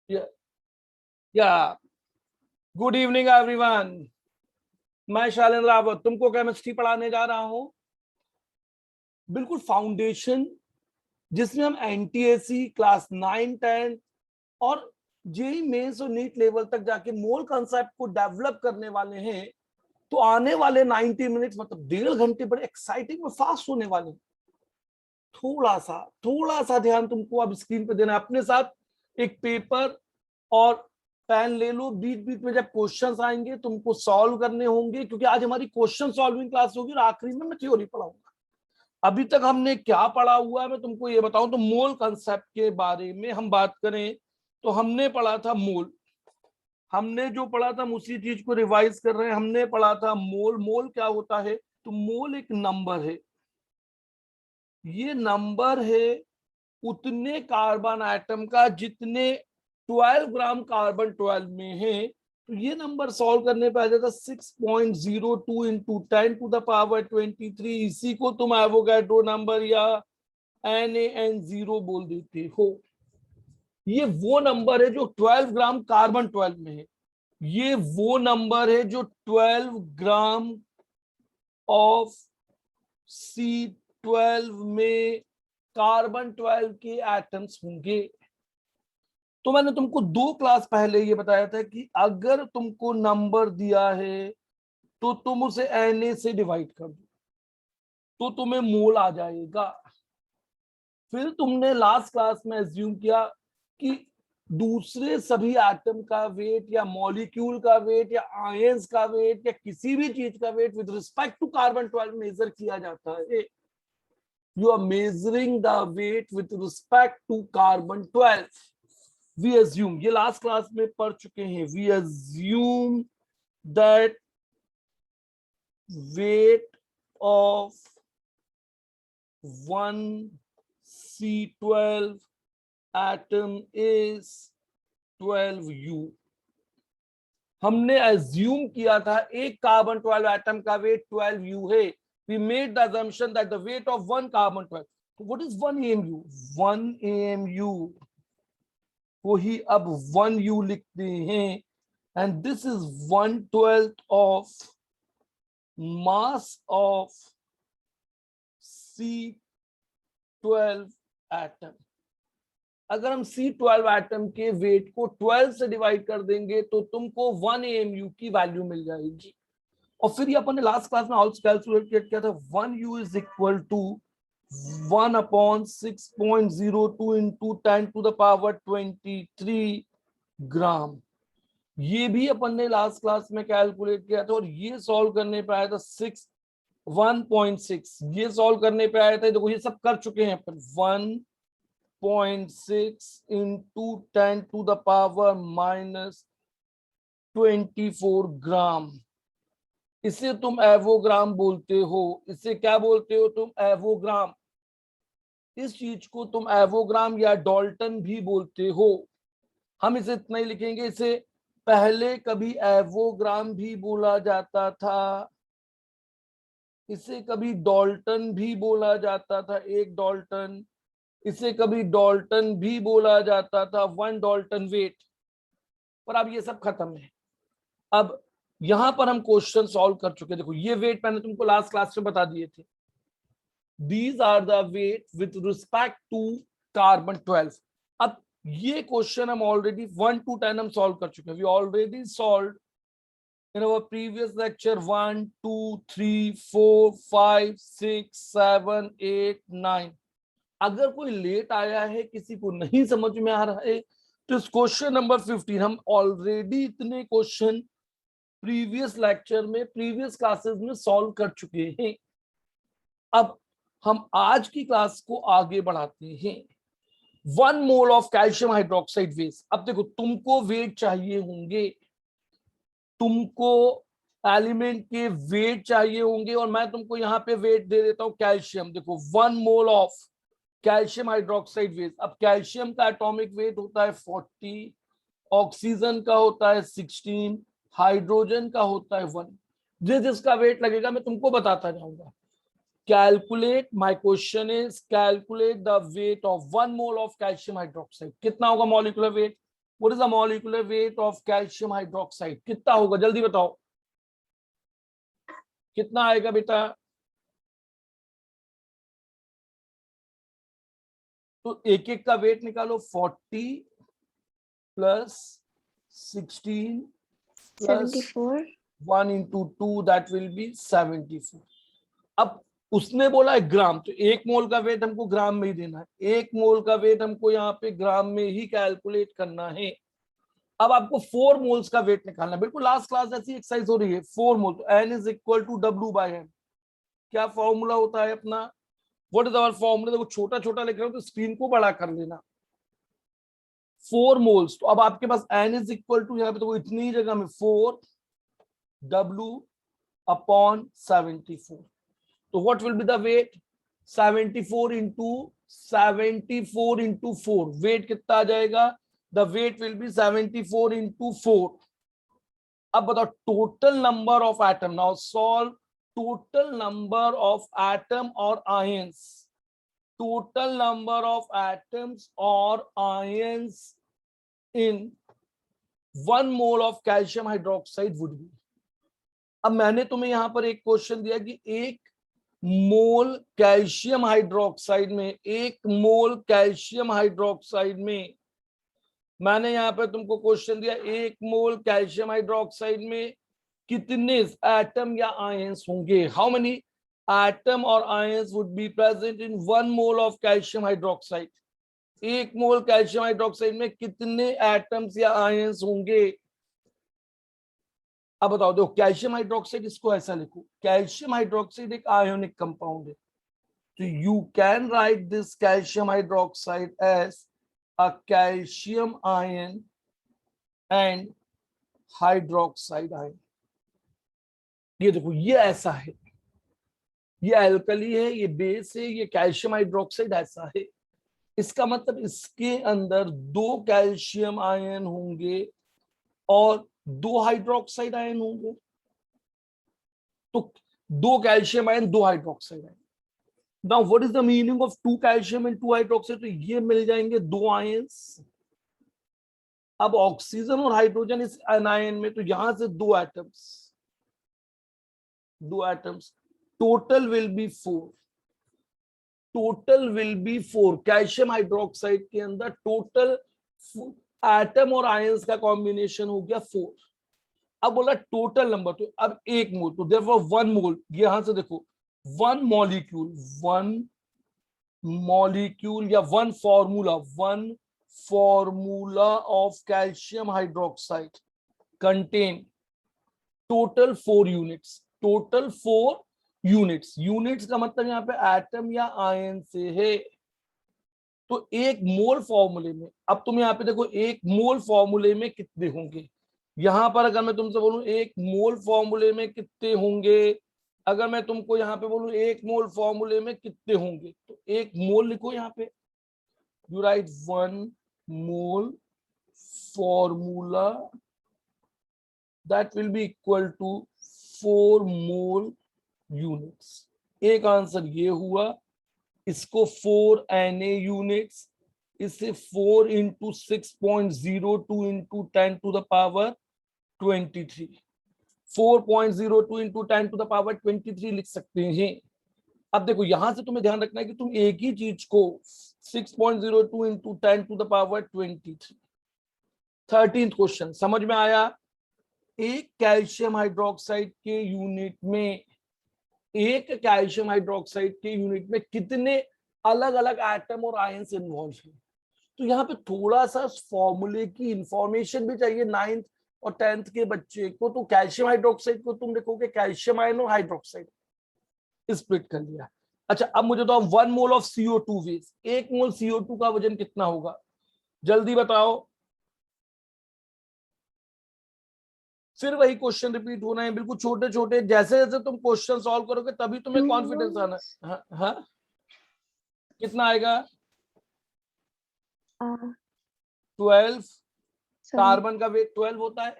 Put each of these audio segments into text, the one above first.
या या good evening everyone. मैं शालिन रावत तुमको केमिस्ट्री पढ़ाने जा रहा हूं, बिल्कुल फाउंडेशन, जिसमें हम एनटीएसी क्लास 9 10 और जेई मेंस और नीट लेवल तक जाके मोल कॉन्सेप्ट को डेवलप करने वाले हैं। तो आने वाले 90 मिनट्स मतलब 1.5 घंटे बड़े एक्साइटिंग और फास्ट होने वाले हैं। थोड़ा सा ध्यान तुमको अब स्क्रीन पे देना है। अपने साथ एक पेपर और पेन ले लो। बीच बीच में जब क्वेश्चंस आएंगे तुमको सॉल्व करने होंगे, क्योंकि आज हमारी क्वेश्चन सॉल्विंग क्लास होगी और आखिरी में मैं थ्योरी पढ़ाऊंगा। अभी तक हमने क्या पढ़ा हुआ है मैं तुमको ये बताऊं तो मोल कंसेप्ट के बारे में हम बात करें तो हमने पढ़ा था मोल। हमने जो पढ़ा था हम उसी चीज को रिवाइज कर रहे हैं। हमने पढ़ा था मोल। मोल क्या होता है? तो मोल एक नंबर है। ये नंबर है उतने कार्बन एटम का जितने 12 ग्राम कार्बन 12 में है। तो ये नंबर सॉल्व करने पे आ जाता 6.02 इंटू 10⁻23। इसी को तुम एवोगैड्रो नंबर या NaN0 बोल देते हो। ये वो नंबर है जो 12 ग्राम कार्बन 12 में है। ये वो नंबर है जो 12 ग्राम ऑफ C12 में कार्बन 12 के एटम्स होंगे। तो मैंने तुमको 2 क्लास पहले ये बताया था कि अगर तुमको नंबर दिया है तो तुम उसे Na से डिवाइड कर दो तो तुम्हें मोल आ जाएगा। फिर तुमने लास्ट क्लास में एज्यूम किया कि दूसरे सभी एटम का वेट या मॉलिक्यूल का वेट या आयंस का वेट या किसी भी चीज का weight with respect to carbon 12 measure किया जाता है। You are measuring the weight with respect to carbon 12। We assume, ये लास्ट क्लास में पढ़ चुके हैं, we assume that weight of 1 C12 atom is 12U। हमने अज्यूम किया था एक कार्बन 12 एटम का वेट 12U है। We made the assumption that the weight of 1 carbon 12। What is 1 AMU? 1 AMU को ही अब 1U लिखते हैं, and this is 1/12 of mass of C12 atom. अगर हम C12 एटम के वेट को 12 से डिवाइड कर देंगे तो तुमको 1 AMU की वैल्यू मिल जाएगी। और फिर ये अपन ने लास्ट क्लास में ऑल्सो कैलकुलेट किया था। 1U is equal to 1/6.02 into 10⁻23 gram. ये भी अपन ने लास्ट क्लास में कैलकुलेट किया था और ये सॉल्व करने पे आया था 1.6। ये सॉल्व करने पे आया था, देखो ये सब कर चुके हैं अपन। 1.6 इंटू 10⁻24 ग्राम। इसे तुम एवोग्राम बोलते हो। इसे क्या बोलते हो तुम? एवोग्राम। इस चीज को तुम एवोग्राम या डाल्टन भी बोलते हो। हम इसे इतना ही लिखेंगे। इसे पहले कभी एवोग्राम भी बोला जाता था, इसे कभी डाल्टन भी बोला जाता था, एक डाल्टन। इसे कभी डाल्टन भी बोला जाता था, 1 डाल्टन वेट। पर अब ये सब खत्म है। अब यहां पर हम क्वेश्चन सॉल्व कर चुके। देखो ये वेट मैंने तुमको लास्ट क्लास में बता दिए थे। These are the weight with respect to carbon 12। अब ये क्वेश्चन हम ऑलरेडी 1 to 10 हम सॉल्व कर चुके हैं। We already solve in our previous lecture 1 2 3 4 5 6 7 8 9। अगर कोई लेट आया है, किसी को नहीं समझ में आ रहा है, तो इस क्वेश्चन नंबर 15 हम ऑलरेडी इतने क्वेश्चन प्रीवियस लेक्चर में प्रीवियस क्लासेस में सॉल्व कर चुके हैं। अब हम आज की क्लास को आगे बढ़ाते हैं। 1 mole of calcium hydroxide weight. अब देखो तुमको वेट चाहिए होंगे, तुमको एलिमेंट के वेट चाहिए होंगे, और मैं तुमको यहाँ पे वेट दे देता हूं कैल्शियम। देखो 1 mole of calcium hydroxide weight. अब कैल्शियम का एटॉमिक वेट होता है 40, ऑक्सीजन का होता है 16, हाइड्रोजन का होता है 1। जिसका वेट लगेगा मैं तुमको बताता जाऊंगा। Calculate, my question is calculate the weight of 1 mole of calcium hydroxide. कितना होगा molecular weight? What is the molecular weight of calcium hydroxide? कितना होगा जल्दी बताओ, कितना आएगा बेटा? तो एक एक का वेट निकालो, 40 plus 16 plus 74. 1 into 2, that will be 74. अब उसने बोला है ग्राम, तो एक मोल का वेट हमको ग्राम में ही देना है, एक मोल का वेट हमको यहाँ पे ग्राम में ही कैलकुलेट करना है। अब आपको 4 मोल्स का वेट निकालना है, बिल्कुल लास्ट क्लास ऐसी एक्सरसाइज हो रही है। 4 मोल, तो N is equal to W/M। क्या फॉर्मूला होता है अपना? What is our formula? देखो छोटा छोटा लिख रहा हूं तो स्क्रीन को बड़ा कर लेना। 4 मोल्स, तो अब आपके पास N इज इक्वल टू, यहाँ पे तो इतनी ही जगह में 4W/74। तो what will be the weight? 74 into 4, weight कितना आ जाएगा? The weight will be 74 into 4। अब बताओ total number of atom, now solve total number of atom और ions. Total number of atoms और ions in 1 mole of calcium hydroxide would be. अब मैंने तुम्हें यहां पर एक क्वेश्चन दिया कि 1 मोल कैल्शियम हाइड्रोक्साइड में, 1 मोल कैल्शियम हाइड्रोक्साइड में, मैंने यहां पर तुमको क्वेश्चन दिया 1 मोल कैल्शियम हाइड्रोक्साइड में कितने एटम या आयंस होंगे? हाउ मेनी एटम और ions would be present in 1 mole of calcium hydroxide? 1 mole calcium hydroxide में कितने एटम्स या आयंस होंगे? अब बताओ, देखो कैल्शियम हाइड्रोक्साइड, इसको ऐसा लिखो, कैल्शियम हाइड्रोक्साइड एक आयोनिक कंपाउंड है, तो you can write this calcium hydroxide as a calcium ion and hydroxide ion. ये देखो ये ऐसा है, ये एल्कली है, ये बेस है, ये कैल्शियम हाइड्रोक्साइड ऐसा है। इसका मतलब इसके अंदर 2 कैल्शियम आयन होंगे और 2 हाइड्रोक्साइड आयन होंगे। तो 2 calcium ion, 2 hydroxide ion. Now what is the meaning of 2 calcium and 2 hydroxide? तो ये मिल जाएंगे 2 आयंस। अब ऑक्सीजन और हाइड्रोजन इस आयन में, तो यहां से 2 atoms, 2 atoms, total will be 4। Total will be 4। Calcium hydroxide के अंदर टोटल एटम और आयंस का कॉम्बिनेशन हो गया 4। अब बोला टोटल नंबर, तो अब 1 मोल, तो देयरफॉर 1 मोल, यहां से देखो 1 मॉलिक्यूल, 1 मॉलिक्यूल या 1 formula, 1 formula of calcium hydroxide contain total 4 units. Total 4 units, units का मतलब यहाँ पे एटम या आयन से है। तो 1 मोल फॉर्मूले में, अब तुम यहाँ पे देखो 1 मोल फॉर्मूले में कितने होंगे? यहां पर अगर मैं तुमसे बोलूं 1 मोल फॉर्मूले में कितने होंगे, अगर मैं तुमको यहाँ पे बोलूं 1 मोल फॉर्मूले में कितने होंगे, तो 1 मोल लिखो यहाँ पे, you write 1 mole formula that will be equal to 4 mole units. एक आंसर ये हुआ, इसको 4 Na यूनिट्स, इसे 4 into 6.02 into 10 to the power 23, 4.02 into 10 to the power 23 लिख सकते हैं। अब देखो यहां से तुम्हें ध्यान रखना है कि तुम एक ही चीज को 6.02 into 10 to the power 23। 13th question समझ में आया? एक कैल्शियम हाइड्रोक्साइड के यूनिट में, एक कैल्शियम हाइड्रोक्साइड के यूनिट में कितने अलग अलग एटम और आयंस इन्वॉल्व हैं? तो यहाँ पे थोड़ा सा फॉर्मूले की इंफॉर्मेशन भी चाहिए 9th और 10th के बच्चे को। तो कैल्शियम हाइड्रोक्साइड को तुम देखोगे कैल्शियम आयन और हाइड्रोक्साइड स्प्लिट कर लिया। अच्छा अब मुझे तो 1 mole of CO2 veg, 1 mole CO2 का वजन कितना होगा जल्दी बताओ? फिर वही क्वेश्चन रिपीट होना है, बिल्कुल छोटे छोटे, जैसे जैसे तुम क्वेश्चन सॉल्व करोगे तभी तुम्हें 2 कॉन्फिडेंस आना moles. है। हाँ हाँ, कितना आएगा? 12। Sorry. कार्बन का वेट 12 होता है,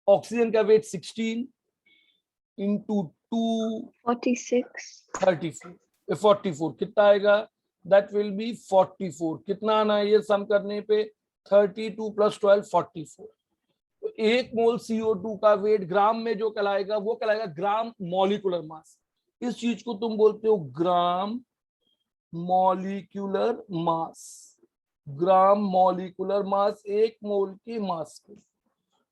ऑक्सीजन का वेट 16 इंटू 2 46. 34, 44 कितना आएगा? That will B 44। कितना आना है ये सम करने पे? 32 + 12 44। तो 1 मोल CO2 का वेट ग्राम में जो कहलाएगा वो कहलाएगा ग्राम मॉलिक्यूलर मास। इस चीज को तुम बोलते हो gram molecular mass. Gram molecular mass, 1 मोल की मास को।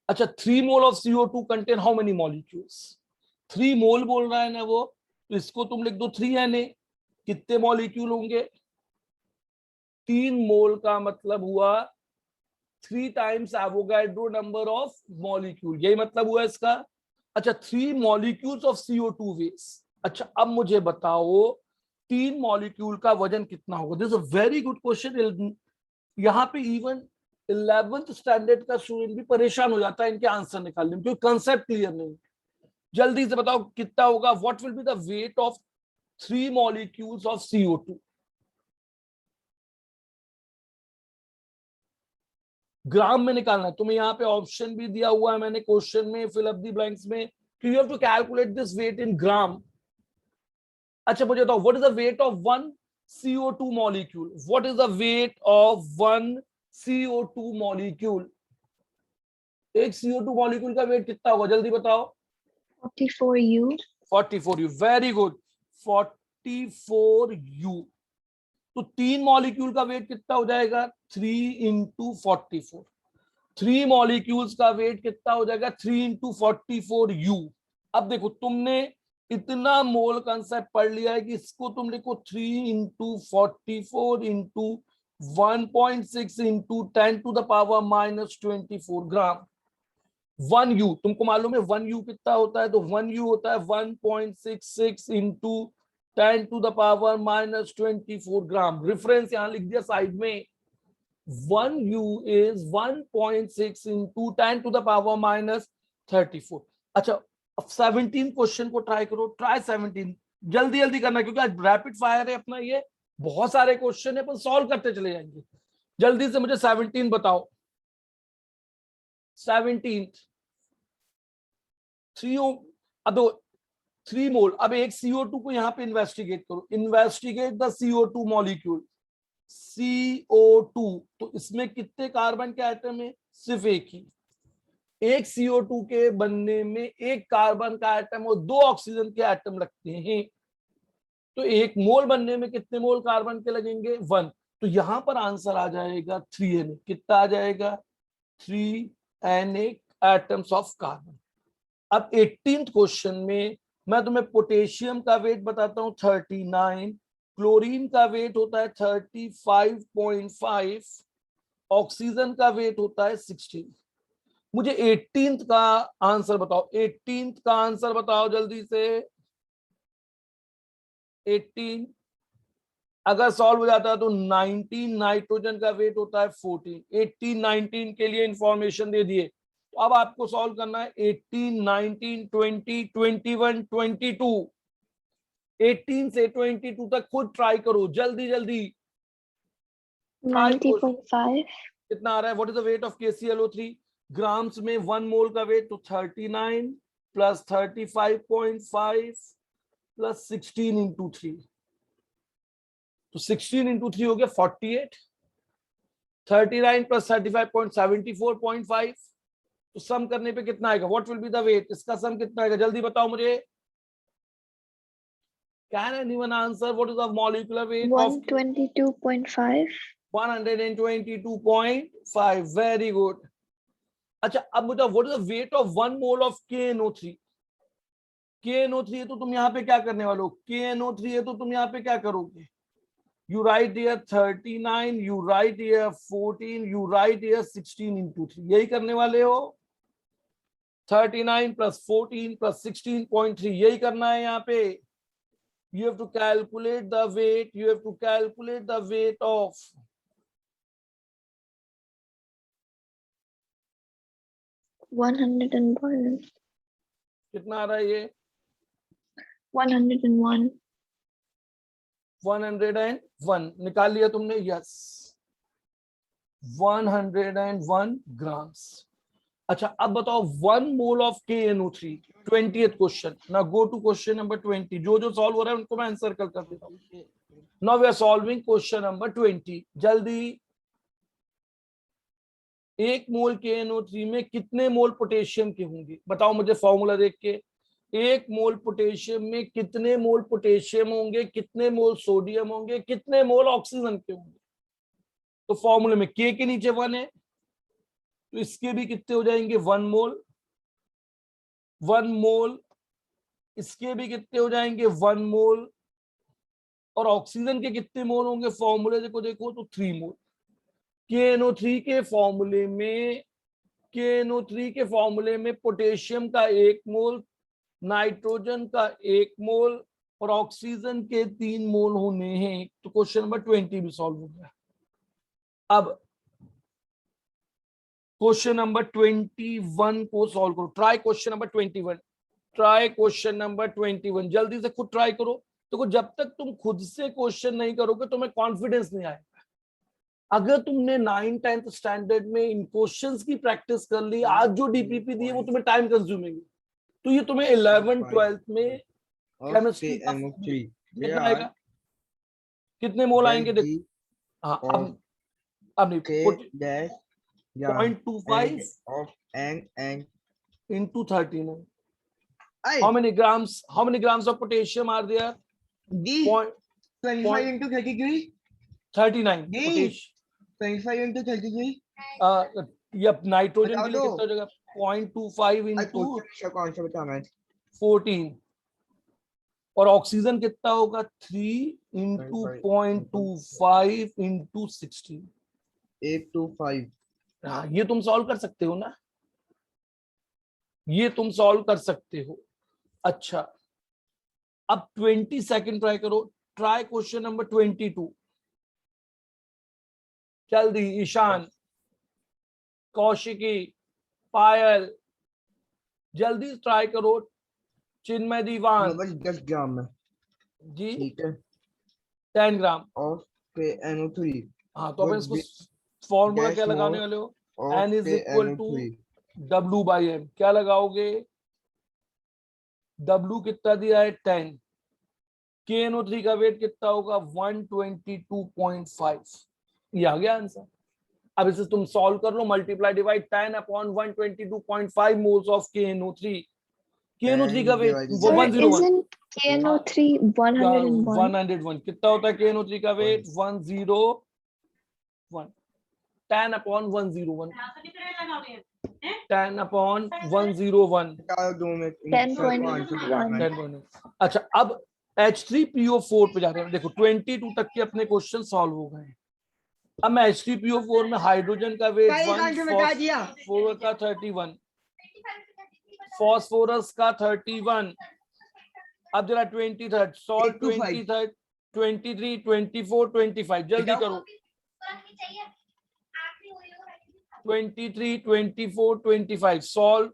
अच्छा, 3 mole of CO2 contain how many molecules? 3 मोल बोल रहा है ना वो, तो इसको तुम लिख दो 3Na। कितने मॉलिक्यूल होंगे? 3 मोल का मतलब हुआ 3 times Avogadro number of molecule, यही मतलब हुआ इसका। अच्छा, 3 मॉलिक्यूल्स ऑफ CO2 वेस्ट। अच्छा, अब मुझे बताओ 3 मॉलिक्यूल का वजन कितना होगा? This is a very good question. यहाँ पे इवन 11th स्टैंडर्ड का स्टूडेंट भी परेशान हो जाता है इनके आंसर निकालने में, क्योंकि कंसेप्ट क्लियर नहीं। जल्दी से बताओ कितना होगा? What will be the weight of 3 molecules of CO2? ग्राम में निकालना है तुम्हें। यहाँ पे ऑप्शन भी दिया हुआ है मैंने क्वेश्चन में, फिल अप द ब्लैंक्स में, you have to calculate this weight in gram. अच्छा, मुझे बताओ what is the weight of 1 CO2 molecule? What is the weight of 1 CO2 molecule? एक CO2 मॉलिक्यूल का वेट कितना होगा? जल्दी बताओ। 44U. 44U, very good, 44U। तो 3 मॉलिक्यूल का वेट कितना हो जाएगा? 3 × 44। 3 मॉलिक्यूल्स का वेट कितना हो जाएगा? 3 × 44U। अब देखो, तुमने इतना मोल कंसेप्ट पढ़ लिया है कि इसको तुम लिखो 3 × 44 × 1.6 × 10⁻⁻24 ग्राम। 1U तुमको मालूम है 1U कितना होता है? तो 1U होता है 1.66 × 10⁻⁻24 ग्राम। रेफरेंस यहां लिख दिया साइड में। 1U is 1.6 × 10⁻⁻34। अच्छा, अब 17 क्वेश्चन को ट्राई करो। ट्राई 17, जल्दी जल्दी करना, क्योंकि आज रैपिड फायर है अपना, ये बहुत सारे क्वेश्चन है पर सॉल्व करते चले जाएंगे। जल्दी से मुझे 17 बताओ। 17 3 मोल। अब एक CO2 को यहां पे इन्वेस्टिगेट करो। Investigate the CO2 molecule. CO2, तो इसमें कितने कार्बन के आइटम है? सिर्फ एक ही। एक CO2 के बनने में एक कार्बन का आइटम और 2 ऑक्सीजन के आइटम लगते हैं। तो 1 मोल बनने में कितने मोल कार्बन के लगेंगे? 1। तो यहां पर आंसर आ जाएगा 3Na। कितना आ जाएगा? 3Na atoms of carbon. अब 18th क्वेश्चन में मैं तुम्हें पोटेशियम का वेट बताता हूं 39, क्लोरीन का वेट होता है 35.5, ऑक्सीजन का वेट होता है 16। मुझे 18th का आंसर बताओ। 18th का आंसर बताओ जल्दी से। 18 अगर सॉल्व हो जाता है तो 19, नाइट्रोजन का वेट होता है 14। 18 19 के लिए इंफॉर्मेशन दे दिए। तो अब आपको सॉल्व करना है 18 19 20 21 22। 18 से 22 तक खुद ट्राई करो, जल्दी जल्दी। 90.5. कितना आ रहा है? What is the weight of KClO3 grams में? 1 मोल का वेट तो 39 + 35.5 + 16 × 3, तो 16 × 3 हो गया 48। 39 + 35.74.5, तो सम करने पे कितना आएगा? What will be the weight? इसका सम कितना आएगा? जल्दी बताओ मुझे। Can anyone answer what is the molecular weight of? 122.5. 122.5, very good. अच्छा, अब बताओ what is the weight of 1 mole of KNO3? KNO3 है तो तुम यहाँ पे क्या करने वाले हो? KNO3 है तो तुम यहाँ पे क्या करोगे? You write here 39, you write here 14, you write here 16 × 3, यही करने वाले हो। 39 + 14 + 16.3, यही करना है यहाँ पे। You have to calculate the weight. You have to calculate the weight of 101. कितना आ रहा है ये? 101. 101 निकाल लिया तुमने? Yes, 101 grams. अच्छा, अब बताओ 1 mole of KNO3, 20th question. ना गो टू क्वेश्चन नंबर 20। जो सॉल्व हो रहा है उनको मैं आंसर कर देता हूँ। Now we are solving question number 20। जल्दी एक मोल KNO3 में कितने मोल पोटेशियम के होंगे? बताओ मुझे फॉर्मूला देख के। एक मोल पोटेशियम में कितने मोल पोटेशियम होंगे, कितने मोल सोडियम होंगे, कितने मोल ऑक्सीजन के होंगे? तो फॉर्मूले में K के नीचे 1 है, तो इसके भी कितने हो जाएंगे? 1 मोल। 1 मोल, इसके भी कितने हो जाएंगे? 1 मोल। और ऑक्सीजन के कितने मोल होंगे? फॉर्मूले को देखो तो 3 मोल। KNO3 के फॉर्मूले में, KNO3 के फॉर्मूले में पोटेशियम का 1 मोल, नाइट्रोजन का 1 मोल और ऑक्सीजन के 3 मोल होने हैं। तो क्वेश्चन नंबर 20 भी सॉल्व हो गया। अब क्वेश्चन नंबर 21 को सॉल्व करो। Try question number 21। Try question number 21। जल्दी से खुद ट्राई करो। तो जब तक तुम खुद से क्वेश्चन नहीं करोगे तुम्हें कॉन्फिडेंस नहीं आएगा। अगर तुमने 9th-10th स्टैंडर्ड में इन क्वेश्चंस की प्रैक्टिस कर ली, आज जो डीपीपी दी है वो तुम्हें टाइम कंज्यूमिंग है, तो ये तुम्हें 11th-12th में केमिस्ट्री का कितना आएगा? कितने मोल आएंगे? देखो, हाँ अब नहीं, 0.25 into 39. How many grams of potassium are there? 25 into 33. 39 D. potassium. 25 into 33. Yup nitrogen के लिए कितना हो जाएगा? 0.25 into कौन सा बताना है? 14. और ऑक्सीजन कितना होगा? 3 into 0.25 into 16. 825. हाँ, ये तुम सॉल्व कर सकते हो ना, ये तुम सॉल्व कर सकते हो। अच्छा, अब 22 ट्राई करो। Try question number 22। जल्दी, ईशान, कौशिकी, पायल, जल्दी ट्राई करो। चिन्मय दीवान 10 ग्राम में जी, ठीक है 10 ग्राम ऑफ KNO3। हाँ, तो अपन इसको फॉर्मूला क्या लगाने वाले हो? N is equal to W/M। क्या लगाओगे? W कितना दिया है? 10। KNO3 का वेट कितना होगा? 122.5। ये आ गया आंसर। अब इसे तुम सॉल्व कर लो, multiply divide 10/122.5 moles of KNO3। KNO3 का वेट वो 101। Isn't KNO3 101? 101 कितना होता है KNO3 का वेट? 101। 10/101। 10/101। 10.1। अच्छा, अब H3PO4 पे जाते हैं। देखो 22 तक के अपने क्वेश्चन सॉल्व हो गए। अब मैं H3PO4 में हाइड्रोजन का वेट 1, फॉस्फोरस का 31, फॉस्फोरस का 31। अब जरा 23 सॉल्व, 23, 23, 24, 25 जल्दी करो। 23, 24, 25 सॉल्व।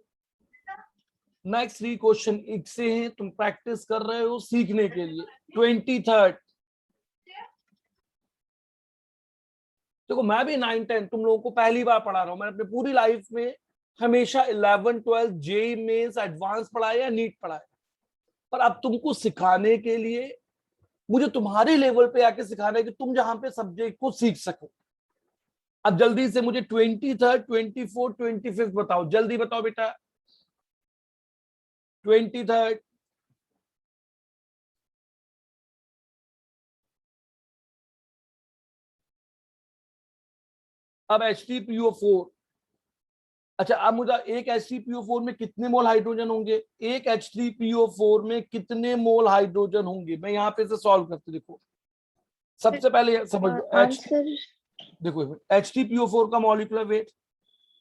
नेक्स्ट 3 क्वेश्चन एक से हैं, तुम प्रैक्टिस कर रहे हो सीखने के लिए। 23 देखो, मैं भी 9-10 तुम लोगों को पहली बार पढ़ा रहा हूं। मैंने अपनी पूरी लाइफ में हमेशा 11-12 जेईई मेंस एडवांस पढ़ाया या नीट पढ़ाया, पर अब तुमको सिखाने के लिए मुझे तुम्हारे लेवल पे आके सिखाना है कि तुम जहां पे सब्जेक्ट को सीख सको। अब जल्दी से मुझे 23, 24, 25 बताओ। जल्दी बताओ बेटा। 23 अब H3PO4। अच्छा, अब मुझे एक H3PO4 में कितने मोल हाइड्रोजन होंगे? एक H3PO4 में कितने मोल हाइड्रोजन होंगे? मैं यहाँ पे से सॉल्व करते। देखो, सबसे पहले समझ लो आंसर देखो, H3PO4 का molecular weight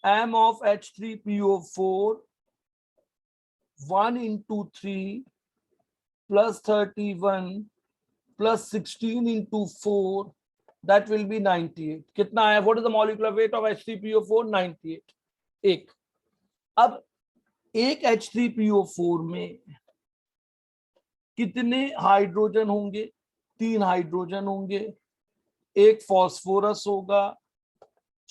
M of H3PO4 1 into 3 plus 31 plus 16 into 4 that will be 98। कितना आया? What is the molecular weight of H3PO4? 98। एक, अब एक H3PO4 में कितने हाइड्रोजन होंगे? 3 हाइड्रोजन होंगे, एक फॉस्फोरस होगा,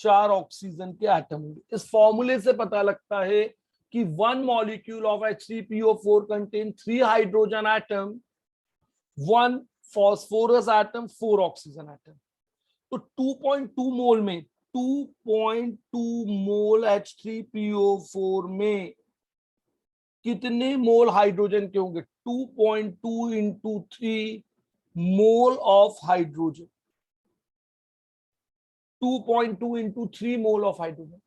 4 ऑक्सीजन के एटम होंगे। इस फॉर्मूले से पता लगता है कि 1 molecule of H3PO4 contain 3 hydrogen atom, 1 phosphorus atom, 4 oxygen atom. तो 2.2 मोल में 2.2 मोल H3PO4 में कितने मोल हाइड्रोजन के होंगे? 2.2 into 3 mole of hydrogen, 2.2 into 3 mole of hydrogen.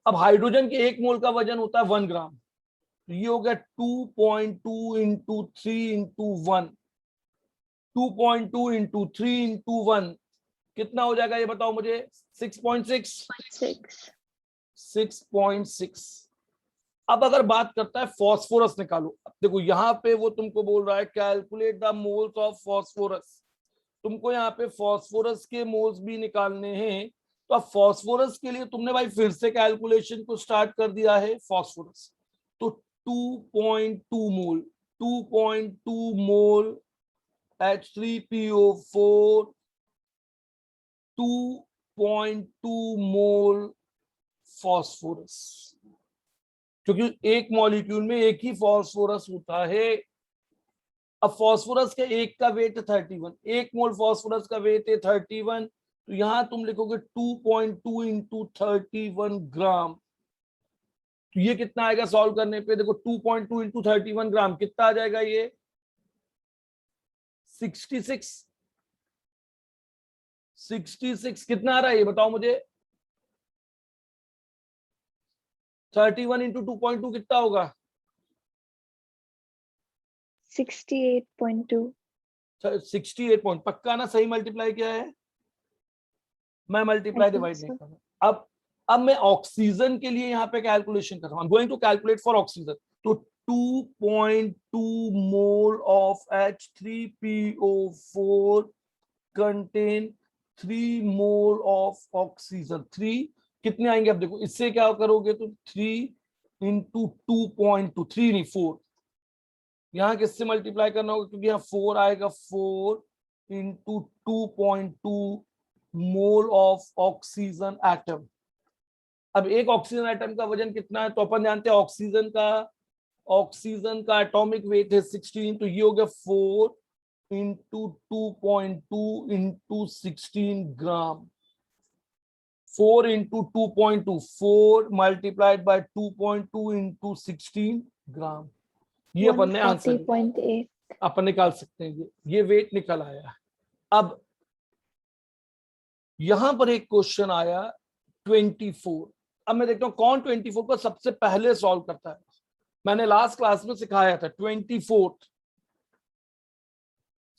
अब हाइड्रोजन के एक मोल का वजन होता है 1 ग्राम, तो ये हो गया 2.2 इंटू 3 इंटू 1, 2.2 इंटू 3 इंटू 1 कितना हो जाएगा ये बताओ मुझे? 6.6। 6.6। अब अगर बात करता है फॉस्फोरस निकालो, देखो यहाँ पे वो तुमको बोल रहा है calculate the moles of phosphorus, तुमको यहाँ पे फॉस्फोरस के मोल्स भी निकालने हैं। तो अब फॉस्फोरस के लिए तुमने भाई फिर से कैलकुलेशन को स्टार्ट कर दिया है फॉस्फोरस, तो 2.2 मोल, 2.2 मोल H3PO4, 2.2 मोल फॉस्फोरस, क्योंकि एक मॉलिक्यूल में एक ही फॉस्फोरस होता है। अब फॉस्फोरस के एक का वेट 31, एक मोल फॉस्फोरस का वेट है 31, तो यहां तुम लिखोगे 2.2 इंटू 31 ग्राम। तो ये कितना आएगा सॉल्व करने पे? देखो 2.2 इंटू 31 ग्राम कितना आ जाएगा? ये 66। 66 कितना आ रहा है ये बताओ मुझे? 31 इंटू 2.2 कितना होगा? 68.2। 68 पॉइंट पक्का ना? सही मल्टीप्लाई किया है? मैं मल्टीप्लाई डिवाइड नहीं कर रहा। अब मैं ऑक्सीजन के लिए यहाँ पे कैलकुलेशन कर रहा हूँ, going to calculate for oxygen. तो 2.2 mole of H3PO4 contain 3 mole of oxygen. 3 कितने आएंगे? अब देखो इससे क्या करोगे तो 3 इंटू 2.2, 3 नहीं 4, यहाँ किससे मल्टीप्लाई करना होगा क्योंकि यहाँ 4 आएगा, 4 into 2.2 mole of oxygen atom. अब एक ऑक्सीजन एटम का वजन कितना है? तो अपन जानते हैं ऑक्सीजन का एटॉमिक वेट है 16, तो ये हो गया 4 into 2.2 into 16 gram. 4 into 2.2, 4 multiplied by 2.2 into 16 ग्राम। ये अपन ने आंसर 140.8। अपन निकाल सकते हैं, ये वेट निकल आया। अब यहां पर एक क्वेश्चन आया 24। अब मैं देखता हूं कौन 24 को सबसे पहले सॉल्व करता है। मैंने लास्ट क्लास में सिखाया था 24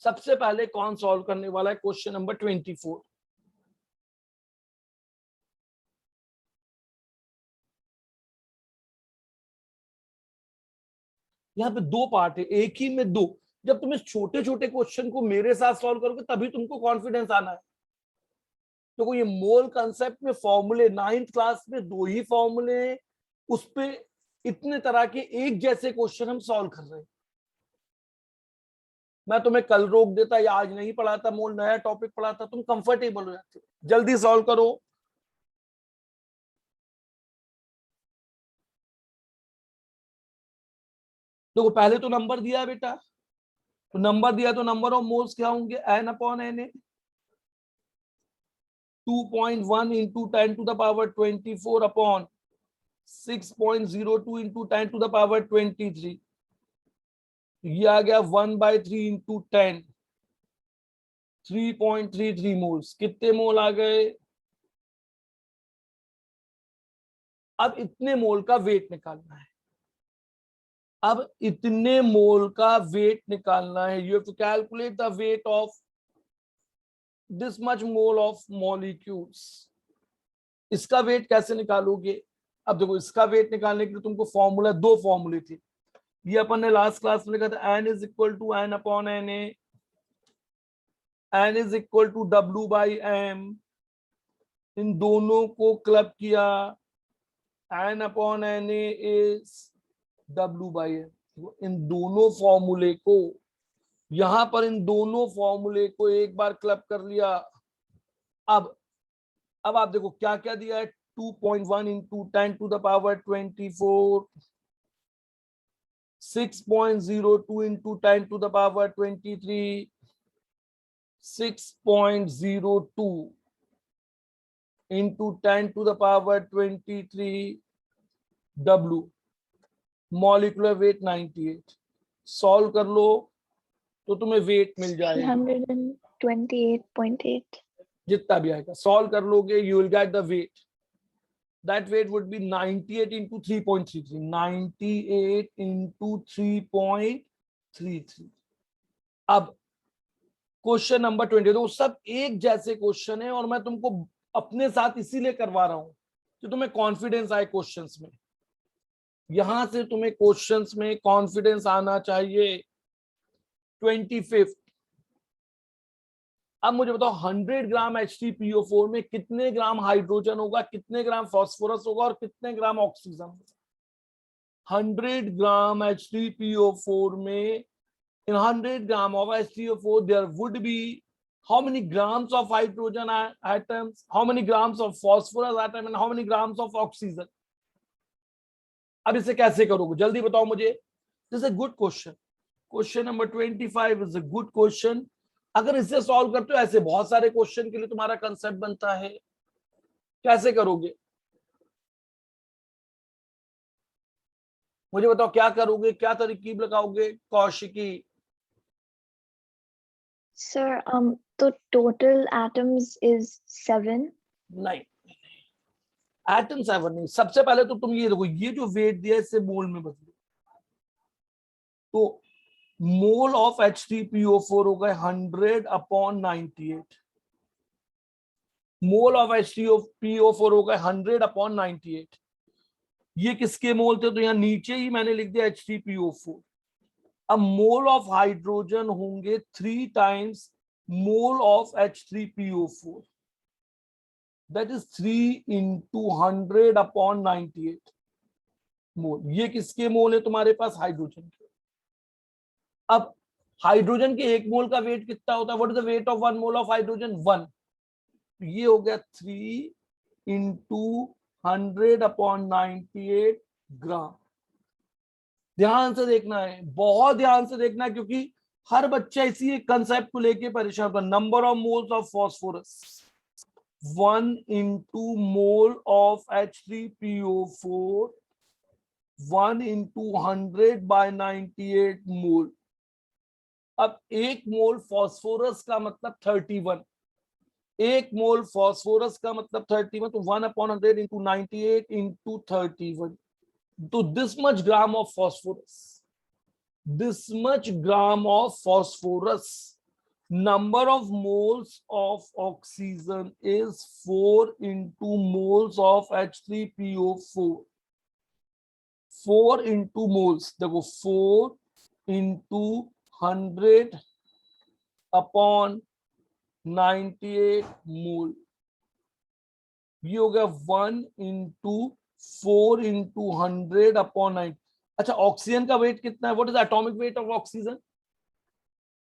सबसे पहले कौन सॉल्व करने वाला है क्वेश्चन नंबर 24। यहाँ पे दो पार्ट है, एक ही में दो। जब तुम इस छोटे छोटे क्वेश्चन को मेरे साथ सॉल्व करोगे तभी तुमको कॉन्फिडेंस आना है। तो ये मोल कंसेप्ट में फॉर्मूले 9th क्लास में 2 ही फॉर्मूले हैं, उस पे इतने तरह के एक जैसे क्वेश्चन हम सॉल्व कर रहे हैं। मैं तुम्हें कल रोक देता या आज नहीं पढ़ाता, मोल नया टॉपिक पढ़ाता, तुम कंफर्टेबल हो जाते। जल्दी सॉल्व करो। देखो पहले तो नंबर दिया है बेटा, तो नंबर दिया तो नंबर ऑफ मोल्स क्या होंगे? n upon Na। 2.1 into 10 to the power 24 upon 6.02 into 10 to the power 23। ये आ गया 1/3 इंटू 10, 3.33 मोल्स। कितने मोल आ गए? अब इतने मोल का वेट निकालना है। अब इतने मोल का वेट निकालना है। You have to calculate the weight of this much mole of molecules. इसका वेट कैसे निकालोगे? अब देखो इसका वेट निकालने के लिए तुमको फॉर्मूला, दो फॉर्मूले थे, ये अपन ने लास्ट क्लास में लिखा था। n is equal to n upon Na, n is equal to W/m। इन दोनों को क्लब किया, n upon Na is W/m। इन दोनों फॉर्मूले को, यहां पर इन दोनों फॉर्मूले को एक बार क्लब कर लिया। अब आप देखो क्या क्या दिया है। 2.1 into 10 to the power 24, 6.02 into 10 to the power 23, 6.02 into 10 to the power 23 W, molecular weight 98। Solve कर लो तो तुम्हें वेट मिल जाएगा 328.8. जितना भी आएगा, सॉल्व कर लोगे you will get the weight. That weight would be 98 into 3.33, 98 into 3.33। अब क्वेश्चन नंबर 20, तो सब एक जैसे क्वेश्चन है और मैं तुमको अपने साथ इसीलिए करवा रहा हूं कि तुम्हें कॉन्फिडेंस आए क्वेश्चंस में। यहां से तुम्हें क्वेश्चंस में कॉन्फिडेंस आना चाहिए। 25, अब मुझे बताओ 100 ग्राम H3PO4 में कितने ग्राम हाइड्रोजन होगा, कितने ग्राम फास्फोरस होगा और कितने ग्राम ऑक्सीजन होगा। 100 ग्राम H3PO4 में, in 100 gram of H3O4 there would be how many grams of hydrogen atoms, how many grams of phosphorus atom and how many grams of oxygen। अब इसे कैसे करोगे जल्दी बताओ मुझे। This is a good question. Question number 25 is a good question. अगर इसे solve करते हो, ऐसे बहुत सारे क्वेश्चन के लिए तुम्हारा कंसेप्ट बनता है, कैसे करोगे मुझे बताओ, क्या करोगे, क्या तरकीब लगाओगे Kaushiki. Sir, the total atoms is 7. नहीं, एटम 7 नहीं। सबसे पहले तो तुम ये देखो, ये जो वेट दिया इससे मोल में बदलो, तो मोल ऑफ H3PO4 हो गए 100/98। मोल ऑफ H3PO4 हो गए 100/98। ये किसके मोल थे, तो यहां नीचे ही मैंने लिख दिया H3PO4। अब मोल ऑफ हाइड्रोजन होंगे 3 times mole of H3PO4, that is 3 into 100/98 मोल। ये किसके मोल है तुम्हारे पास, हाइड्रोजन के। अब हाइड्रोजन के एक मोल का वेट कितना होता है, what is the weight of 1 mole of hydrogen, 1। ये हो गया 3 into 100/98 ग्राम। ध्यान से देखना है, बहुत ध्यान से देखना है, क्योंकि हर बच्चा इसी एक कंसेप्ट को लेके परेशान होता है। Number of moles of phosphorus, 1 into mole of H3PO4, 1 into 100/98 मोल। अब एक मोल फास्फोरस का मतलब 31, एक मोल फास्फोरस का मतलब 31, तो 1/100 into 98 into 31, तो this much gram of phosphorus, this much gram of phosphorus। Number of moles of oxygen is 4 into moles of H3PO4। 4 into moles, देखो 4 into 100/98 मोल, ये हो गया 1 into 4 into 100/90। अच्छा, ऑक्सीजन का वेट कितना है, what is atomic weight of oxygen,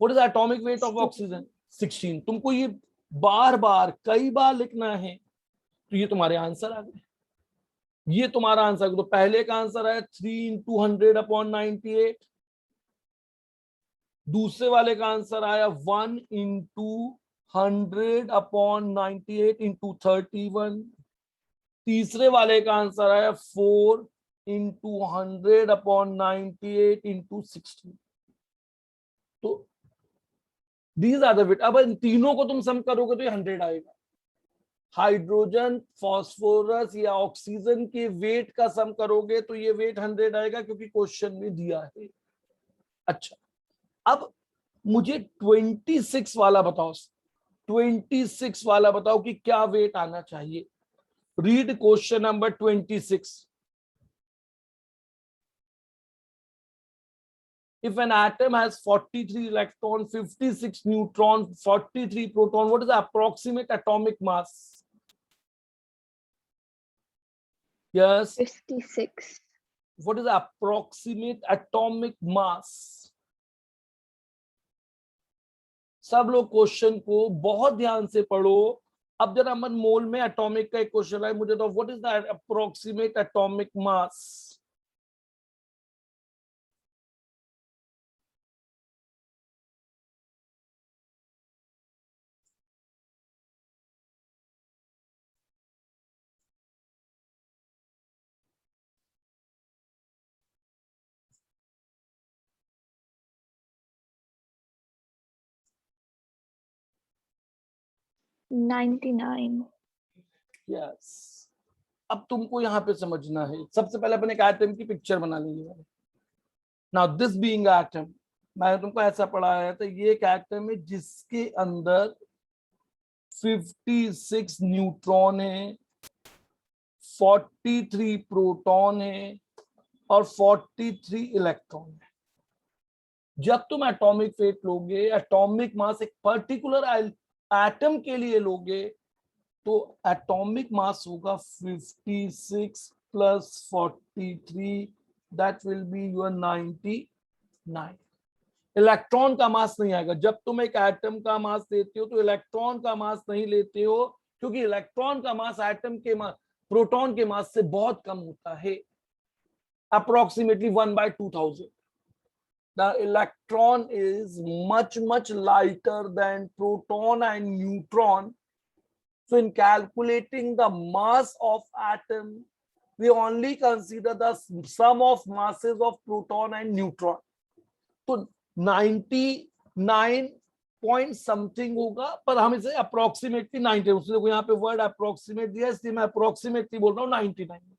what is atomic weight of oxygen, 16। तुमको ये बार बार कई बार लिखना है, तो ये तुम्हारे आंसर आ गए, ये तुम्हारा आंसर। तो पहले का आंसर है 3 into 100/98, दूसरे वाले का आंसर आया 1 into 100/98 into 31, तीसरे वाले का आंसर आया 4 into 100/98 into 16। तो दीज आर द वेट। अब इन तीनों को तुम सम करोगे तो ये 100 आएगा। हाइड्रोजन, फास्फोरस या ऑक्सीजन के वेट का सम करोगे तो ये वेट 100 आएगा, क्योंकि क्वेश्चन में दिया है। अच्छा, अब मुझे 26 वाला बताओ, 26 वाला बताओ कि क्या वेट आना चाहिए। Read question number 26। If an atom has 43 electron, 56 neutron, 43 proton, what is the approximate atomic mass? Yes. 56. What is the approximate atomic mass? सब लोग क्वेश्चन को बहुत ध्यान से पढ़ो। अब जरा मन मोल में एटॉमिक का एक क्वेश्चन है, मुझे तो what is the approximate atomic mass. 99. Yes. अब तुमको यहाँ पे समझना है, सबसे पहले अपने एक एटम की पिक्चर बना लेंगे। नाउ दिस बीइंग एटम, मैंने तुमको ऐसा पढ़ाया था, ये एक एटम है जिसके अंदर 56 न्यूट्रॉन है, 43 प्रोटॉन है और 43 इलेक्ट्रॉन है। जब तुम एटॉमिक वेट लोगे, एटॉमिक मास एक पर्टिकुलर एटम के लिए लोगे, तो एटॉमिक मास होगा 56 plus 43, that will be your 99। Electron का मास नहीं आएगा। जब तुम एक एटम का मास लेते हो तो इलेक्ट्रॉन का मास नहीं लेते हो, क्योंकि इलेक्ट्रॉन का मास एटम के मास, प्रोटॉन के मास से बहुत कम होता है, approximately 1/2000। The electron is much lighter than proton and neutron. So in calculating the mass of atom, we only consider the sum of masses of proton and neutron. तो 99 point something होगा, पर हम इसे अप्रोक्सीमेटली 90, उसने देखो यहाँ पे word approximate दिया, इसलिए मैं अप्रोक्सीमेटली बोल रहा हूँ 99।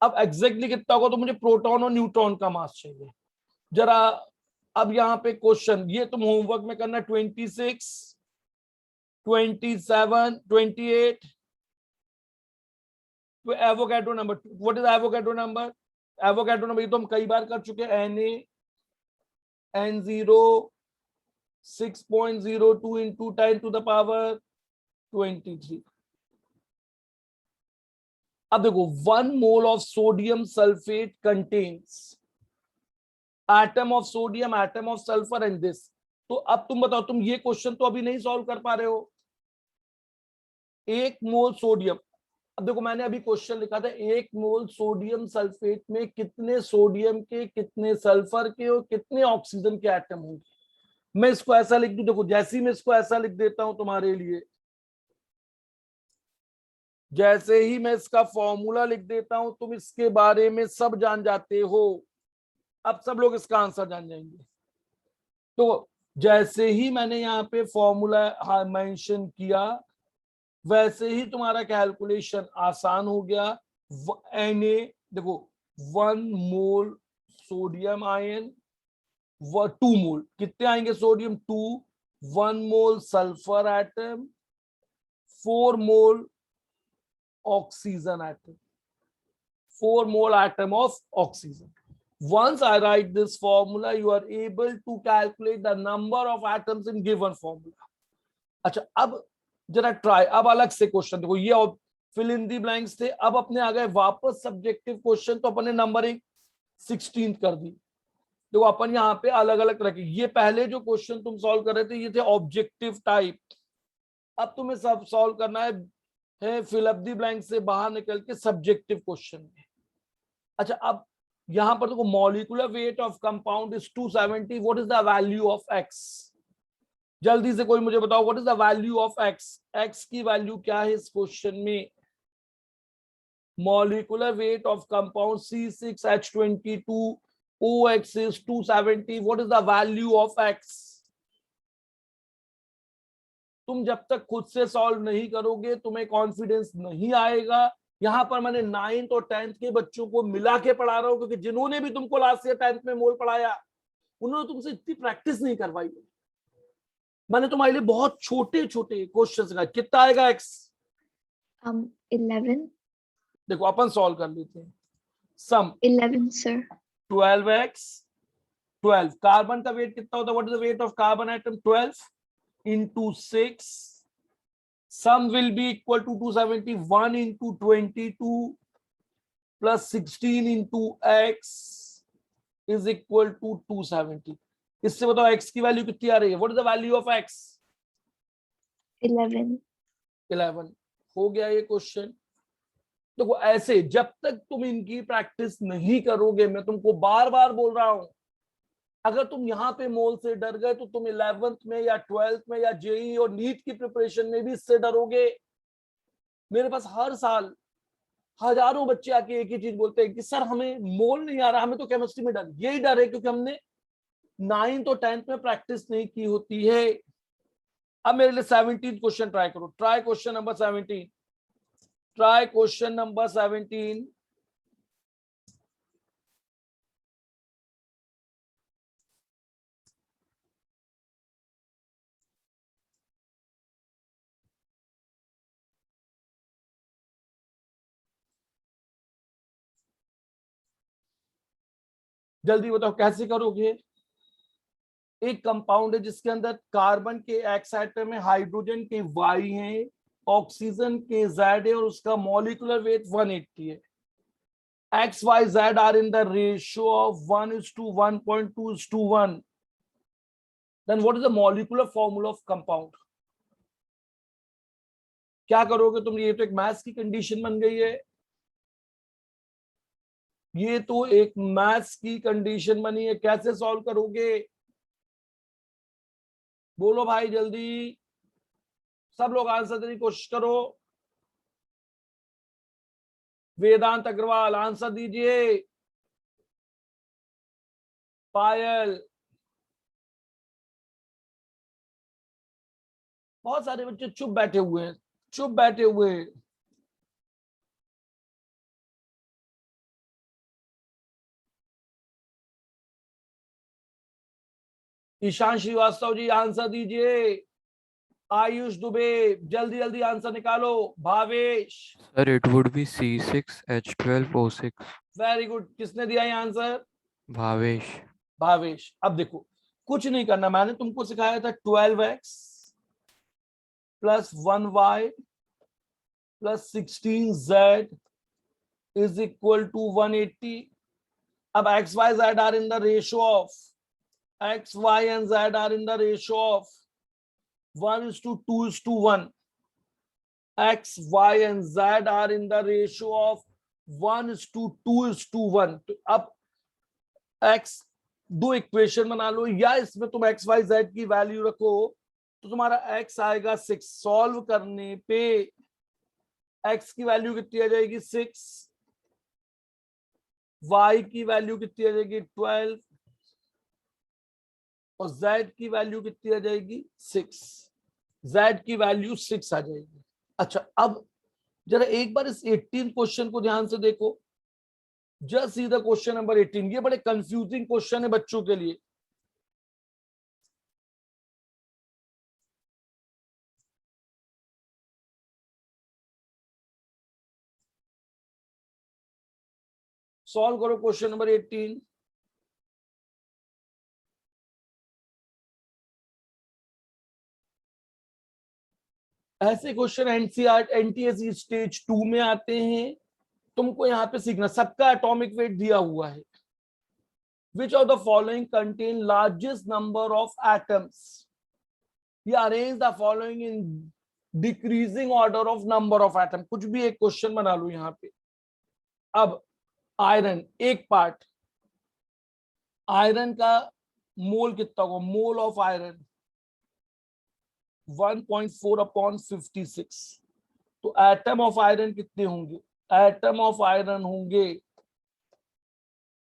अब एग्जैक्टली कितना होगा, तो मुझे प्रोटॉन और न्यूट्रॉन का मास चाहिए जरा। अब यहाँ पे क्वेश्चन, ये तुम होमवर्क में करना, 26, 27, 28। Avogadro number, what is Avogadro number? Avogadro number ये तो हम कई बार कर चुके हैं, N0 6.02 into 10 to the power 23। अब देखो, 1 mole of sodium sulfate contains atom of sodium, atom of sulfur and this। तो अब तुम बताओ, तुम ये क्वेश्चन तो अभी नहीं सॉल्व कर पा रहे हो। 1 मोल सोडियम, अब देखो मैंने अभी क्वेश्चन लिखा था, 1 मोल सोडियम सल्फेट में कितने सोडियम के, कितने सल्फर के और कितने ऑक्सीजन के एटम होंगे। मैं इसको ऐसा लिख दूं, देखो जैसे ही मैं इसको ऐसा लिख देता हूं तुम्हारे लिए, जैसे ही मैं इसका फॉर्मूला लिख देता हूं, तुम इसके बारे में सब जान जाते हो। अब सब लोग इसका आंसर जान जाएंगे। तो जैसे ही मैंने यहाँ पे फॉर्मूला मेंशन किया, वैसे ही तुम्हारा कैलकुलेशन आसान हो गया। Na, देखो 1 मोल सोडियम आयन, 2 मोल कितने आएंगे sodium, 2, 1 mole sulphur atom, 4 mole oxygen atom, 4 mole atom of oxygen। Once I write this formula, you are able to calculate the number of atoms in given formula। अच्छा, अब जरा try, अब अलग से question देखो, ये फिल इन दी ब्लैंक्स थे, अब अपने आ गए वापस सब्जेक्टिव क्वेश्चन। तो अपने नंबरिंग 16 कर दी। देखो अपन यहाँ पे अलग अलग तरह के, ये पहले जो क्वेश्चन तुम सॉल्व कर रहे थे ये थे ऑब्जेक्टिव टाइप। अब तुम्हें सब सॉल्व करना है फिल अप दी ब्लैंक से बाहर निकल के सब्जेक्टिव क्वेश्चन में। अच्छा, अब यहां पर देखो, molecular weight of compound is 270, what is the value of x? जल्दी से कोई मुझे बताओ, what is the value of x? X की वैल्यू क्या है इस क्वेश्चन में? Molecular weight of compound C6H22 OX is 270, what is the value of x? तुम जब तक खुद से सॉल्व नहीं करोगे तुम्हें कॉन्फिडेंस नहीं आएगा। यहां पर मैंने 9th और 10th के बच्चों को मिला के पढ़ा रहा हूं, क्योंकि जिन्होंने भी तुमको लास्ट ईयर 10th में मोल पढ़ाया उन्होंने तुमसे इतनी प्रैक्टिस नहीं करवाई। मैंने तुम्हारे लिए बहुत छोटे छोटे क्वेश्चंस का, कितना आएगा x? 11। देखो अपन सॉल्व कर लेते हैं। सम 11 sir। 12x 12, कार्बन का वेट कितना होता है? What is the weight of carbon atom? 12 into 6, sum will be equal to 271 into 22 plus 16 into x is equal to 270। इससे बताओ x की वैल्यू कितनी आ रही है? What is the value of x? 11। 11 हो गया ये क्वेश्चन। देखो ऐसे जब तक तुम इनकी प्रैक्टिस नहीं करोगे, मैं तुमको बार बार बोल रहा हूं, अगर तुम यहाँ पे मोल से डर गए तो तुम 11th में या 12th में या जेई और नीट की प्रिपरेशन में भी इससे डरोगे। मेरे पास हर साल हजारों बच्चे आके एक ही चीज बोलते हैं कि सर हमें मोल नहीं आ रहा, हमें तो केमिस्ट्री में डर। यही डर है क्योंकि हमने 9th और 10th में प्रैक्टिस नहीं की होती है। अब मेरे लिए 17 क्वेश्चन ट्राई करो, try question number 17, try question number 17। जल्दी बताओ कैसे करोगे। एक कंपाउंड है जिसके अंदर कार्बन के एक्स एटम है, हाइड्रोजन के वाई है, ऑक्सीजन के जेड है और उसका मॉलिक्यूलर वेट 180 है। X Y Z are in the ratio of 1:1.2:1। Then what is the molecular formula of compound. क्या करोगे तुम, ये तो एक मैथ्स की कंडीशन बन गई है, ये तो एक मैथ्स की कंडीशन बनी है, कैसे सॉल्व करोगे बोलो भाई जल्दी, सब लोग आंसर देने की कोशिश करो। वेदांत अग्रवाल आंसर दीजिए, पायल, बहुत सारे बच्चे चुप बैठे हुए हैं, चुप बैठे हुए हैं। ईशान श्रीवास्तव जी आंसर दीजिए, आयुष दुबे जल्दी जल्दी आंसर निकालो, Bhavesh. Sir, it would be C6H12O6. Very good, किसने दिया ये आंसर, Bhavesh. भावेश। अब देखो कुछ नहीं करना, मैंने तुमको सिखाया था 12x plus 1y plus 16z is equal to 180। अब x y z are in the ratio of, x y and z are in the ratio of 1:2:1। x y and z are in the ratio of 1:2:1। तो अब x, दो equation बना लो, या इसमें तुम x y z की value रखो तो तुम्हारा x आएगा 6। सॉल्व करने पे x की वैल्यू कितनी आ जाएगी 6, y की वैल्यू कितनी आ जाएगी 12 और z की वैल्यू कितनी आ जाएगी 6, z की वैल्यू 6 आ जाएगी। अच्छा अब जरा एक बार इस 18 क्वेश्चन को ध्यान से देखो, just see the question number 18। ये बड़े कंफ्यूजिंग क्वेश्चन है बच्चों के लिए। सॉल्व करो क्वेश्चन नंबर 18। ऐसे क्वेश्चन एनसीईआरटी एनटीएससी स्टेज 2 में आते हैं। तुमको यहाँ पे सीखना, सबका एटॉमिक वेट दिया हुआ है। Which of the following contain largest number of atoms, ये arrange the following in decreasing order of number of atom. कुछ भी एक क्वेश्चन बना लो यहाँ पे। अब आयरन एक पार्ट, आयरन का मोल कितना होगा, मोल ऑफ आयरन 1.4/56। तो एटम ऑफ आयरन कितने होंगे, एटम ऑफ आयरन होंगे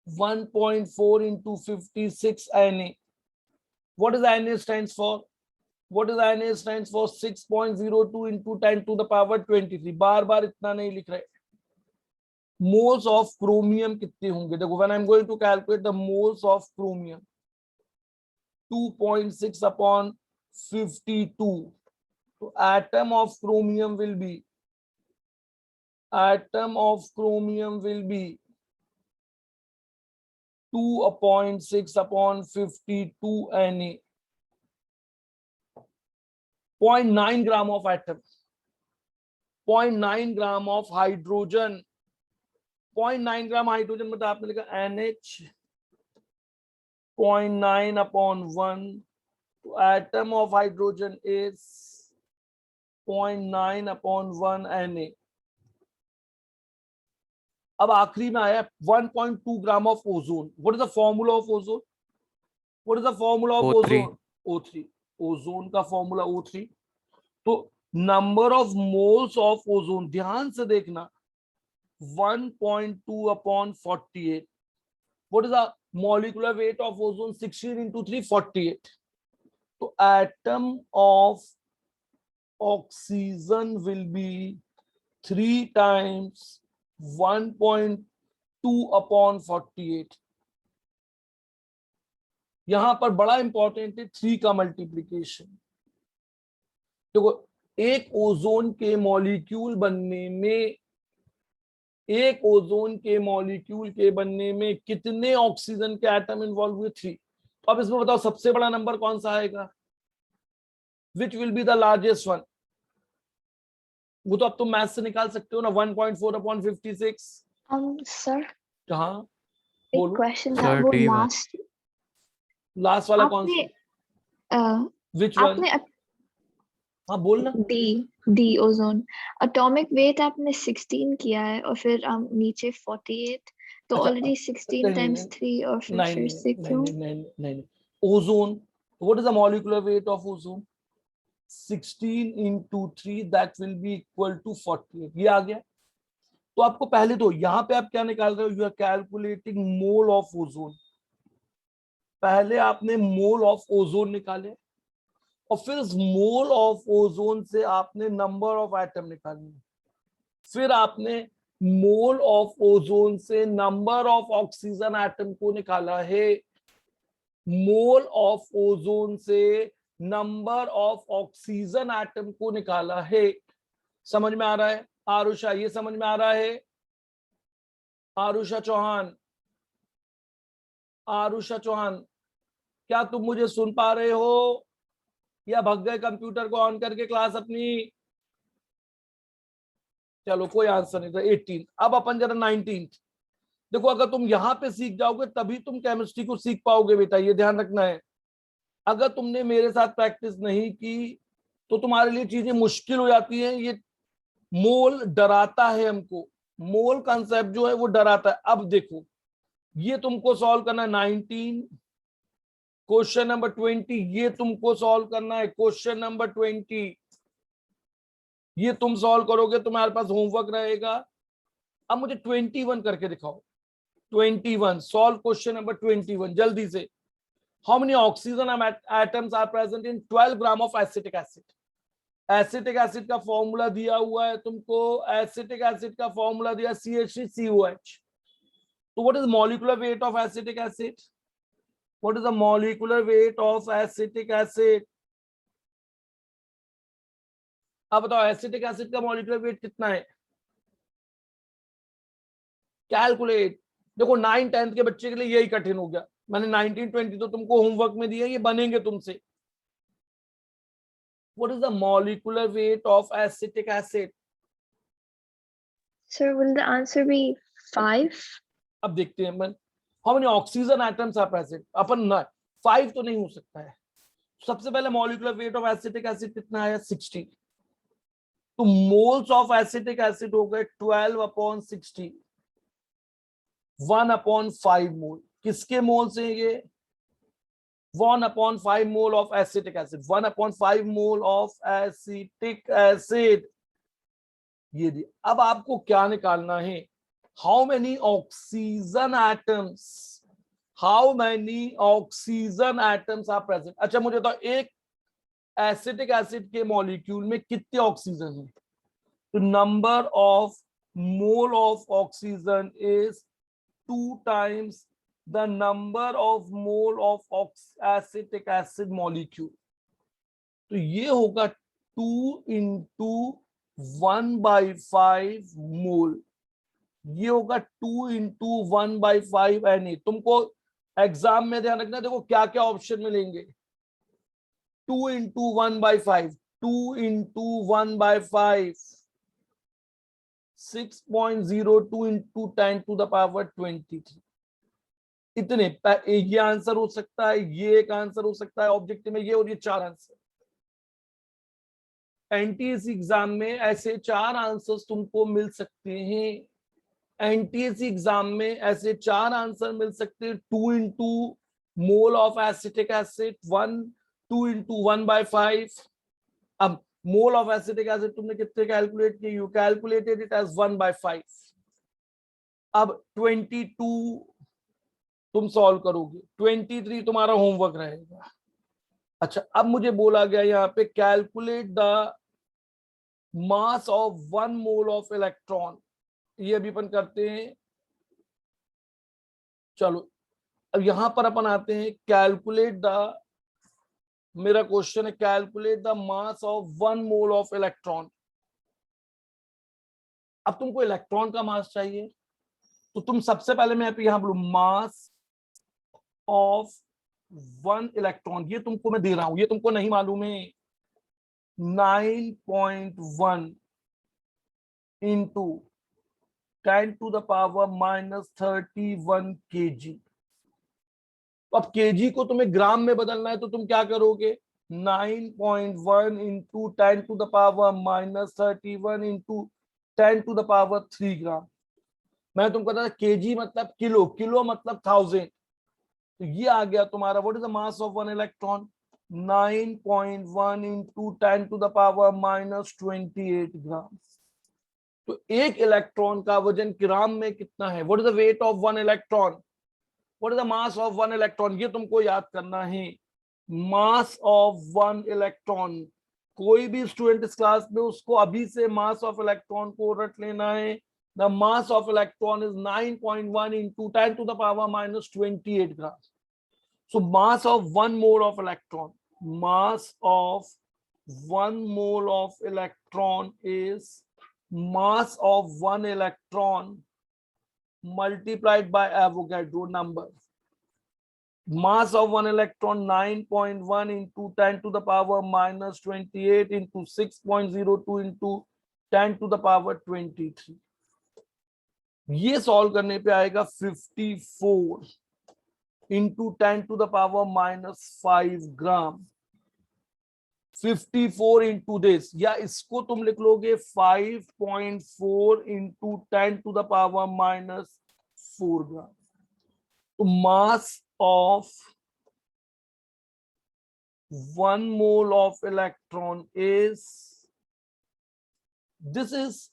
1.4 into 56 Na। What is Na stands for? What is Na stands for? 6.02 into 10 to the power 23। बार बार इतना नहीं लिख रहे। मोल्स ऑफ क्रोमियम कितने होंगे, देखो when I am going to calculate the moles of chromium 2.6/52। तो atom of chromium will be, atom of chromium will be 2/6/52 Na। 0.9 gram of atom, 0.9 gram of hydrogen, 0.9 gram hydrogen मतलब आपने लिखा NH 0.9/1। तो atom of hydrogen is 0.9/1 Na। अब आखिरी में आया 1.2 gram of ozone. What is the formula of ozone, what is the formula of O3। Ozone, O3। Ozone का formula O3। तो number of moles of ozone ध्यान से देखना 1.2/48। What is the molecular weight of ozone 16 into 3 48। तो atom of oxygen will be 3 times 1.2/48। यहां पर बड़ा important है 3 का मल्टीप्लीकेशन। देखो एक ओजोन के मॉलिक्यूल बनने में, एक ओजोन के मॉलिक्यूल के बनने में कितने ऑक्सीजन के एटम इन्वॉल्व हुए? 3। तो अब इसमें बताओ सबसे बड़ा नंबर कौन सा आएगा? Which will be the largest one? वो तो अब तुम मैथ से निकाल सकते हो ना, 1.4/56। Sir, कहाँ? एक बोलो। क्वेश्चन था, Sir, वो D1. लास्ट लास्ट वाला कौन आपने सा? Which one? आपने हाँ बोलना। डी ओजोन एटॉमिक वेट आपने 16 किया है और फिर नीचे 48, तो अच्छा, ऑलरेडी 16 नहीं, टाइम्स 3 और फिर नहीं, से क्यों? नहीं। Ozone, what is the molecular weight of ozone? 16 into 3 that will be equal to 48। ये आ गया। तो आपको पहले तो यहां पे आप क्या निकाल रहे हो? You are calculating mole of ozone. पहले आपने मोल ऑफ ओजोन निकाले और फिर इस मोल ऑफ ओजोन से आपने नंबर ऑफ एटम निकालने, फिर आपने मोल ऑफ ओजोन से नंबर ऑफ ऑक्सीजन एटम को निकाला है। मोल ऑफ ओजोन से नंबर ऑफ ऑक्सीजन एटम को निकाला है। समझ में आ रहा है आरुषा? ये समझ में आ रहा है आरुषा चौहान? आरुषा चौहान, क्या तुम मुझे सुन पा रहे हो या भग गए कंप्यूटर को ऑन करके क्लास अपनी? चलो कोई आंसर नहीं था। 18। अब अपन जरा 19। देखो अगर तुम यहां पे सीख जाओगे तभी तुम केमिस्ट्री को सीख पाओगे बेटा, ये ध्यान रखना है। अगर तुमने मेरे साथ प्रैक्टिस नहीं की तो तुम्हारे लिए चीजें मुश्किल हो जाती हैं। ये मोल डराता है हमको, मोल कंसेप्ट जो है वो डराता है। अब देखो ये तुमको सॉल्व करना है 19। क्वेश्चन नंबर 20 ये तुमको सॉल्व करना है। क्वेश्चन नंबर 20 ये तुम सॉल्व करोगे, तुम्हारे पास होमवर्क रहेगा। अब मुझे 21 करके दिखाओ। 21 सॉल्व क्वेश्चन नंबर 21 जल्दी से। How many oxygen atoms are present in 12 gram of acetic acid? Acetic acid का फॉर्मूला दिया हुआ है तुमको। एसिटिक एसिड का फॉर्मूला दिया CH3COH। तो what is molecular weight of acetic acid? What is the molecular weight of acetic acid? अब बताओ एसिटिक एसिड का मॉलिक्यूलर वेट कितना है? कैलकुलेट। देखो 9-10 के बच्चे के लिए यही कठिन हो गया। मैंने 19-20 तो तुमको होमवर्क में दिया, ये बनेंगे तुमसे। What is the molecular weight of acetic acid? Sir, will the answer be 5? अब देखते हैं मन। How many oxygen atoms are present? अपन ना 5 तो नहीं हो सकता है। सबसे पहले molecular weight of acetic acid कितना है? 60। तो मोल्स ऑफ एसिटिक एसिड हो गए 12/60, 1/5 मोल। किसके मोल से ये? 1/5 mole of acetic acid. 1/5 mole of acetic acid ये दिया। अब आपको क्या निकालना है? How many oxygen atoms, how many oxygen atoms are present? अच्छा मुझे तो एक एसिटिक एसिड के मॉलिक्यूल में कितने ऑक्सीजन है? तो number of mole of oxygen is 2 times the number of mole of acetic acid molecule। तो ये होगा 2 into 1/5 मोल। ये होगा 2 into 1/5 Na। तुमको एग्जाम में ध्यान रखना, देखो क्या क्या ऑप्शन मिलेंगे। 2 into 1/5, 2 into 1/5, 6.02 into 10 to the power 23। इतने ये आंसर हो सकता है, ये एक आंसर हो सकता है ऑब्जेक्टिव में, ये और ये 4 आंसर। एनटीएससी एग्जाम में ऐसे 4 आंसर्स तुमको मिल सकते हैं। एनटीएससी एग्जाम में ऐसे 4 आंसर मिल सकते हैं। 2 into mole of acetic acid, 2 into 1/5। अब मोल ऑफ एसिटिक एसिड तुमने कितने कैलकुलेट किए? You calculated it as 1/5। अब 22 तुम सॉल्व करोगे, 23 तुम्हारा होमवर्क रहेगा। अच्छा अब मुझे बोला गया यहाँ पे calculate the mass of 1 mole of electron, ये अभी अपन करते हैं। चलो अब यहां पर अपन आते हैं, कैलकुलेट द, मेरा क्वेश्चन है calculate the mass of 1 mole of electron. अब तुमको इलेक्ट्रॉन का मास चाहिए, तो तुम सबसे पहले मैं यहां बोलूं मास ऑफ 1 इलेक्ट्रॉन, ये तुमको मैं दे रहा हूं, ये तुमको नहीं मालूम है, 9.1 इंटू 10⁻31 kg। अब केजी को तुम्हें ग्राम में बदलना है, तो तुम क्या करोगे, 9.1 इंटू 10⁻31 इंटू 10⁻3 ग्राम। मैं तुमको कहता था केजी मतलब किलो, किलो मतलब 1000, तो ये आ गया तुम्हारा what is the mass of 1 electron, 9.1 into 10⁻28 ग्राम। तो एक इलेक्ट्रॉन का वजन ग्राम में कितना है, what is the weight of 1 electron, what is the mass of 1 electron, ये तुमको याद करना है। मास ऑफ 1 इलेक्ट्रॉन, कोई भी स्टूडेंट इस क्लास में, उसको अभी से मास ऑफ इलेक्ट्रॉन को रट लेना है। The mass of electron is 9.1 into 10⁻28 gram. So mass of 1 mole of electron, mass of 1 mole of electron is mass of 1 electron multiplied by Avogadro number. Mass of 1 electron 9.1 into 10⁻⁻28 into 6.02 into 10⁻23। ये solve करने पे आएगा 54 into 10⁻⁻5 gram. 54 into this, या इसको तुम लिख लोगे 5.4 into 10⁻⁻4 gram. तो mass of 1 mole of electron is, this is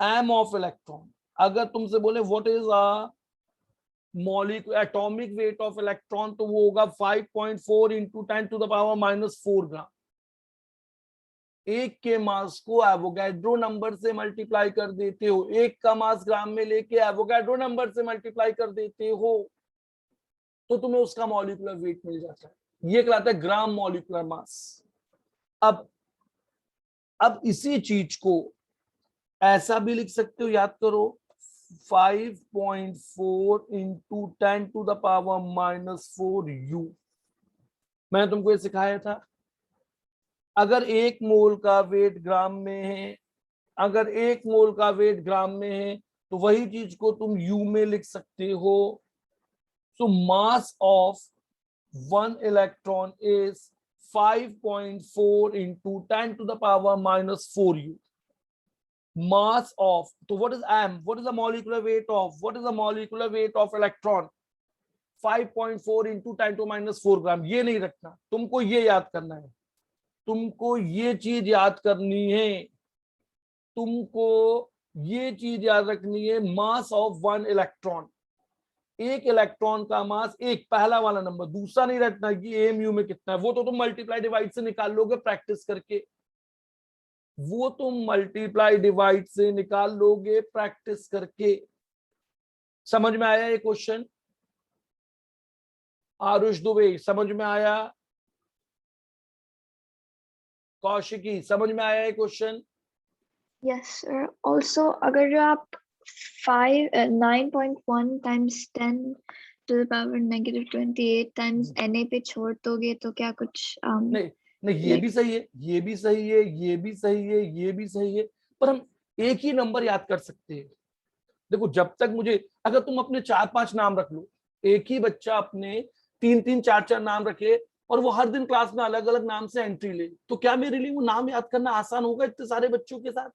M of electron. अगर तुमसे बोले what is a molecule atomic weight of electron, तो वो होगा 5.4 इंटू 10⁻⁻4 ग्राम। एक के मास को एवोगैड्रो नंबर से मल्टीप्लाई कर देते हो, एक का मास ग्राम में लेके एवोगैड्रो नंबर से मल्टीप्लाई कर देते हो, तो तुम्हें उसका मॉलिक्यूलर वेट मिल जाता है। ये कहलाता है ग्राम मॉलिक्यूलर मास। अब इसी चीज को ऐसा भी लिख सकते हो, याद करो, 5.4 इंटू 10⁻⁻4 U। मैंने तुमको ये सिखाया था, अगर 1 मोल का वेट ग्राम में है, अगर 1 मोल का वेट ग्राम में है, तो वही चीज को तुम यू में लिख सकते हो। So mass of 1 electron is 5.4 into 10⁻⁻4 U। Mass of, तो what is M, what is the molecular weight of, what is the molecular weight of electron, 5.4 into 10⁻⁻4 gram. ये नहीं रखना, तुमको ये याद करना है, तुमको ये चीज याद करनी है, तुमको ये चीज याद रखनी है, मास ऑफ 1 इलेक्ट्रॉन। एक इलेक्ट्रॉन का मास, एक पहला वाला नंबर, दूसरा नहीं रखना कि एएमयू में कितना है, वो तो तुम मल्टीप्लाई डिवाइड से निकाल लोगे प्रैक्टिस करके, वो तुम मल्टीप्लाई डिवाइड से निकाल लोगे प्रैक्टिस करके। समझ में आया ये क्वेश्चन? आरुष दुबे समझ में आया? कौशिकी समझ में आया ये क्वेश्चन? Yes sir. ऑल्सो अगर आप 9.1 टाइम्स 10⁻⁻28 टाइम्स Na पे छोड़ दोगे तो क्या कुछ नहीं नहीं, ये भी सही है, ये भी सही है, ये भी सही है, ये भी सही है, पर हम एक ही नंबर याद कर सकते हैं। देखो जब तक मुझे, अगर तुम अपने 4-5 नाम रख लो, एक ही बच्चा अपने 3-3 4-4 नाम रखे और वो हर दिन क्लास में अलग अलग नाम से एंट्री ले, तो क्या मेरे लिए वो नाम याद करना आसान होगा इतने सारे बच्चों के साथ?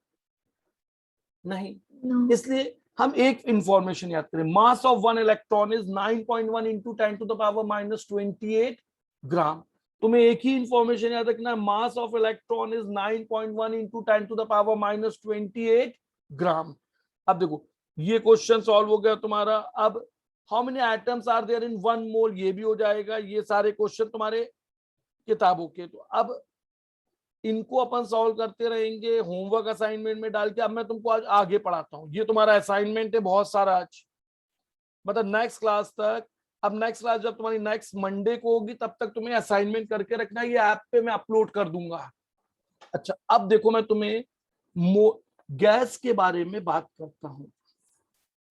नहीं। No. इसलिए हम एक इंफॉर्मेशन याद करें, mass of 1 electron is 9.1 into 10⁻⁻28 gram. तुम्हें एक ही इंफॉर्मेशन याद रखना है, mass of electron is 9.1 into 10⁻⁻28 gram. अब देखो ये क्वेश्चन सॉल्व हो गया तुम्हारा। अब how many atoms are there in 1 mole, ये भी हो जाएगा। ये सारे क्वेश्चन तुम्हारे किताबों के। तो अब इनको अपन सॉल्व करते रहेंगे होमवर्क असाइनमेंट में डाल के। अब मैं तुमको आज आगे पढ़ाता हूँ, ये तुम्हारा असाइनमेंट है बहुत सारा आज, मतलब नेक्स्ट क्लास तक। अब नेक्स्ट क्लास जब तुम्हारी नेक्स्ट मंडे को होगी तब तक तुम्हें असाइनमेंट करके रखना, ये ऐप पे मैं अपलोड कर दूंगा। अच्छा अब देखो मैं तुम्हें गैस के बारे में बात करता हूं,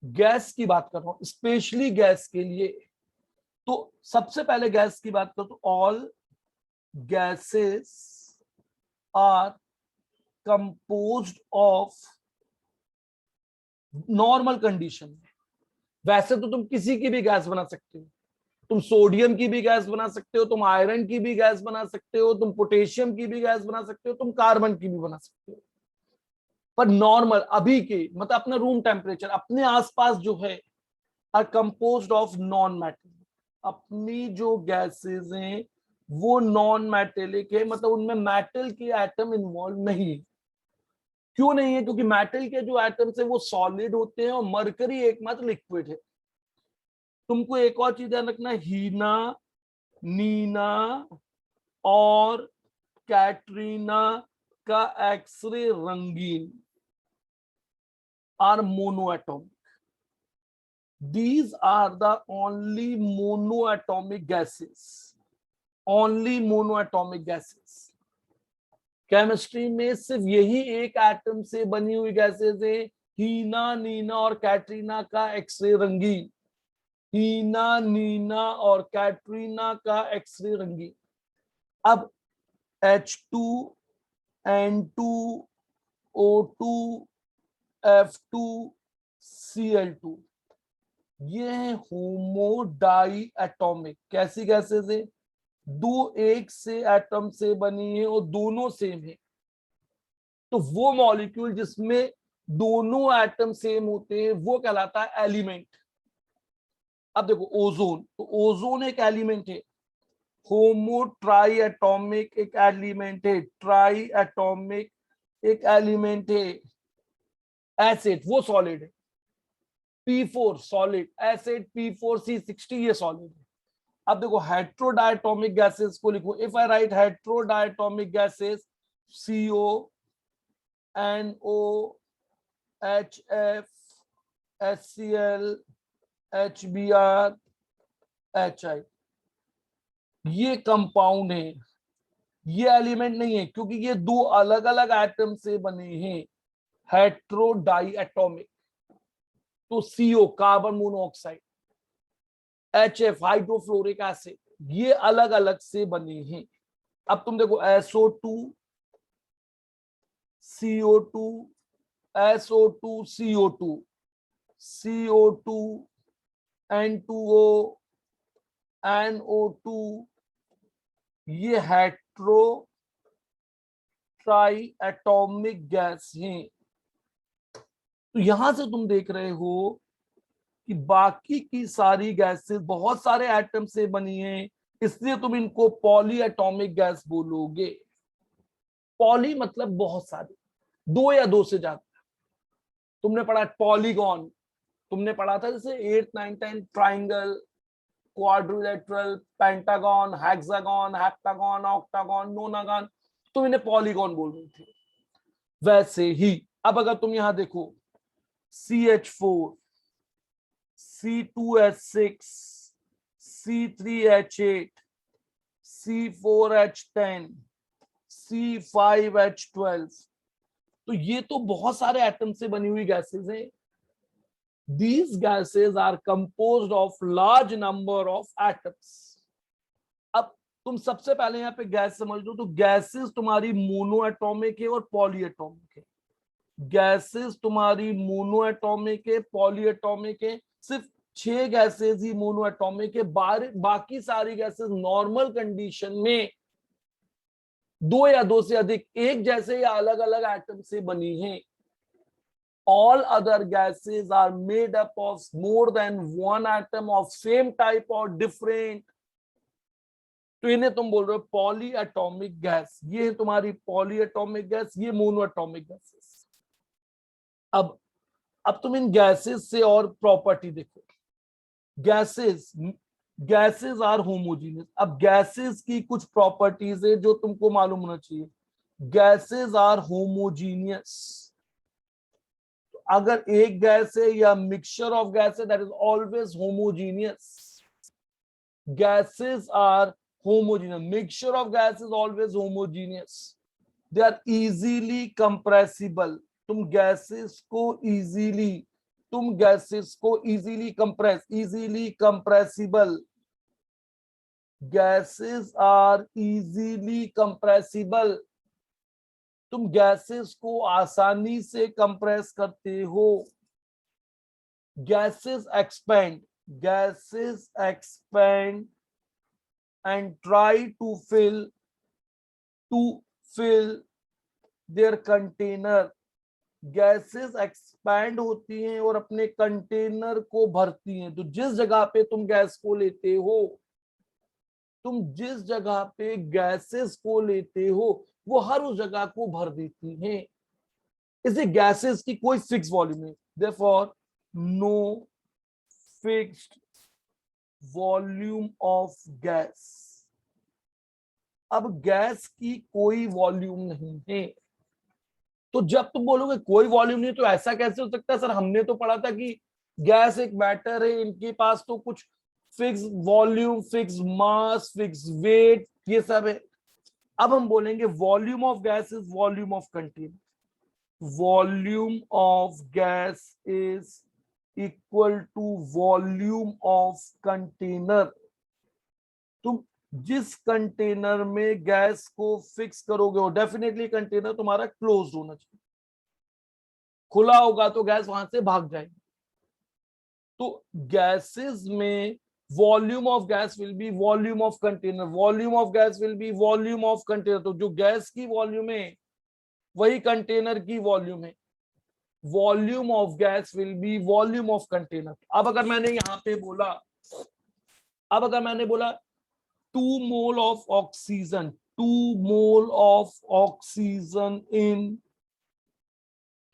गैस की बात कर रहा हूं स्पेशली गैस के लिए। तो सबसे पहले गैस की बात करो तो all gases are composed of normal condition में। वैसे तो तुम किसी की भी गैस बना सकते हो, तुम सोडियम की भी गैस बना सकते हो, तुम आयरन की भी गैस बना सकते हो, तुम पोटेशियम की भी गैस बना सकते हो, तुम कार्बन की भी बना सकते हो। पर नॉर्मल अभी के मतलब अपना रूम टेम्परेचर अपने आसपास जो है are composed of non metal. अपनी जो गैसेस हैं वो नॉन मेटेलिक है, मतलब उनमें मेटल के एटम इन्वॉल्व नहीं है। क्यों नहीं है? क्योंकि मेटल के जो एटम्स है वो सॉलिड होते हैं और मरकरी एकमात्र लिक्विड है। तुमको एक और चीज ध्यान रखना, हीना, नीना और कैटरीना का एक्सरे रंगीन are monoatomic. These are the only monoatomic gases, only monoatomic gases। Chemistry में सिर्फ यही एक एटम से बनी हुई गैसेस है, हीना, नीना और कैटरीना का एक्सरे रंगीन। हीना, नीना और कैटरीना का एक्सरे रंगीन। अब H2, N2, O2, F2, Cl2 ये है होमोडाई एटॉमिक। कैसी गैसेस है? दो एक से एटम से बनी है और दोनों सेम है। तो वो मॉलिक्यूल जिसमें दोनों एटम सेम होते हैं वो कहलाता है एलिमेंट। अब देखो ओजोन, तो ओजोन एक एलिमेंट है। होमो ट्राई एटॉमिक एक एलिमेंट है, ट्राई एटॉमिक एक एलिमेंट है। एसिड वो सॉलिड है, P4 सॉलिड, एसिड P4C60 ये सॉलिड है। अब देखो हेट्रोडायटोमिक गैसेस को लिखो। If I write heterodiatomic gases CO, NO, HF, HCl, HBr, HI, ये कंपाउंड है, ये एलिमेंट नहीं है क्योंकि ये दो अलग अलग एटम से बने हैं, हेट्रोडाई एटॉमिक। तो CO carbon monoxide, HF hydrofluoric acid, ये अलग अलग से बने हैं। अब तुम देखो SO2, CO2, SO2, CO2, CO2, N2O, NO2, ये हेट्रो ट्राई एटॉमिक गैस हैं। तो यहां से तुम देख रहे हो कि बाकी की सारी गैसेस बहुत सारे एटम से बनी हैं, इसलिए तुम इनको पॉली एटॉमिक गैस बोलोगे। पॉली मतलब बहुत सारे, दो या दो से ज्यादा। तुमने पढ़ा पॉलीगॉन, तुमने पढ़ा था जैसे 8, 9, 10 triangle, quadrilateral, pentagon, hexagon, heptagon, octagon, नोनागन, तुम इन्हें पॉलीगॉन बोल रहे थे। वैसे ही अब अगर तुम यहां देखो CH4, C2H6, C3H8, C4H10, C5H12, तो ये तो बहुत सारे एटम से बनी हुई गैसेस हैं। These gases are composed of large number of atoms। अब तुम सबसे पहले यहाँ पे गैस समझ लो, तो गैसेस तुम्हारी मोनो एटॉमिक है और पॉली एटॉमिक है। गैसेस तुम्हारी मोनो एटॉमिक है, पॉली एटॉमिक है। सिर्फ 6 गैसेस ही मोनो एटॉमिक है, बाकी सारी गैसेस नॉर्मल कंडीशन में दो या दो से अधिक एक जैसे या अलग अलग एटम से बनी हैं। All other gases are made up of more than one atom of same type or different। तो इन्हें तुम बोल रहे हो पॉली एटॉमिक गैस। ये है तुम्हारी पॉली एटॉमिक गैस, ये मोनो एटॉमिक गैसेस। अब तुम इन गैसेस से और प्रॉपर्टी देखो। Gases are homogeneous. अब गैसेस की कुछ प्रॉपर्टीज है जो तुमको मालूम होना चाहिए। Gases are homogeneous. अगर एक गैस है या मिक्सचर ऑफ गैस है, that is always homogeneous. Gases are homogeneous, mixture of gas is always homogeneous. They are easily compressible. तुम गैसेस को easily compressible. Gases are easily compressible. तुम gases को आसानी से कंप्रेस करते हो। Gases expand and try to fill their container. Gases expand होती हैं और अपने कंटेनर को भरती हैं। तो जिस जगह पे तुम गैस को लेते हो, वो हर उस जगह को भर देती हैं। इसे गैसेस की कोई फिक्स वॉल्यूम नहीं, therefore no fixed volume of gas. अब गैस की कोई वॉल्यूम नहीं है। तो जब तुम बोलोगे कोई वॉल्यूम नहीं, तो ऐसा कैसे हो सकता है सर? हमने तो पढ़ा था कि गैस एक मैटर है, इनके पास तो कुछ fix volume, fix mass, fix weight, ये सब है। अब हम बोलेंगे volume of gas is volume of container. Volume of gas is equal to volume of container. तुम जिस कंटेनर में गैस को फिक्स करोगे, वो डेफिनेटली कंटेनर तुम्हारा क्लोज होना चाहिए। खुला होगा तो गैस वहां से भाग जाएगी। तो गैसेस में volume of gas will be volume of container, volume of gas will be volume of container. तो जो गैस की वॉल्यूम है वही कंटेनर की वॉल्यूम है। Volume of gas will be volume of container. अब अगर मैंने यहां पे बोला, 2 mole of oxygen, 2 mole of oxygen in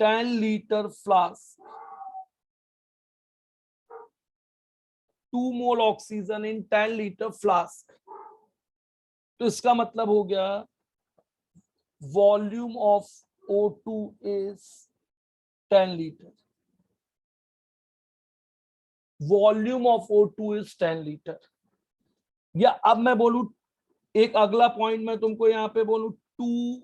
10 litre flask, 2 mole oxygen in 10 litre flask. तो इसका मतलब हो गया volume of O2 is 10 litre. Volume of O2 is 10 litre. या अब मैं बोलूं, एक अगला पॉइंट मैं तुमको यहां पे बोलूं, 2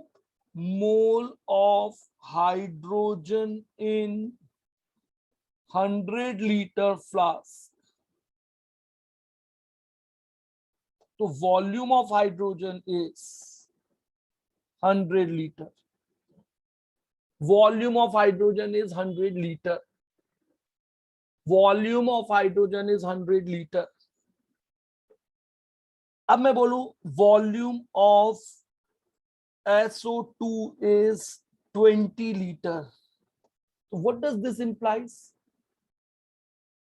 mole of hydrogen in 100 litre flask. तो volume of hydrogen is 100 litre. Volume of hydrogen is 100 litre. Volume of hydrogen is 100 litre. अब मैं बोलूं volume of SO2 is 20 litre. तो व्हाट डज दिस इंप्लाइज?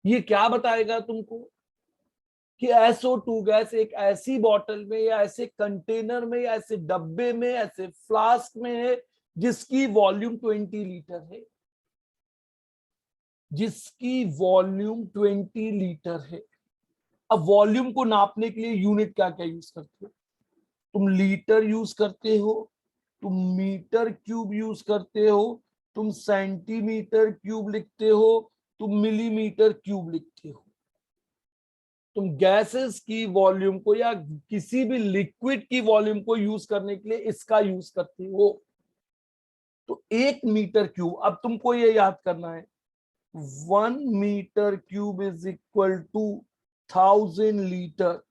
ये क्या बताएगा तुमको कि SO2 गैस एक ऐसी बॉटल में या ऐसे कंटेनर में या ऐसे डब्बे में, ऐसे फ्लास्क में है जिसकी वॉल्यूम 20 लीटर है। जिसकी वॉल्यूम 20 लीटर है। अब वॉल्यूम को नापने के लिए यूनिट क्या क्या यूज करते हो? तुम लीटर यूज करते हो, तुम मीटर क्यूब यूज करते हो, तुम सेंटीमीटर क्यूब लिखते हो, तुम मिलीमीटर क्यूब लिखते हो। तुम गैसेस की वॉल्यूम को या किसी भी लिक्विड की वॉल्यूम को यूज करने के लिए इसका यूज करते हो। तो 1 मीटर क्यूब, अब तुमको ये याद करना है, 1 metre cube is equal to 1000 litre.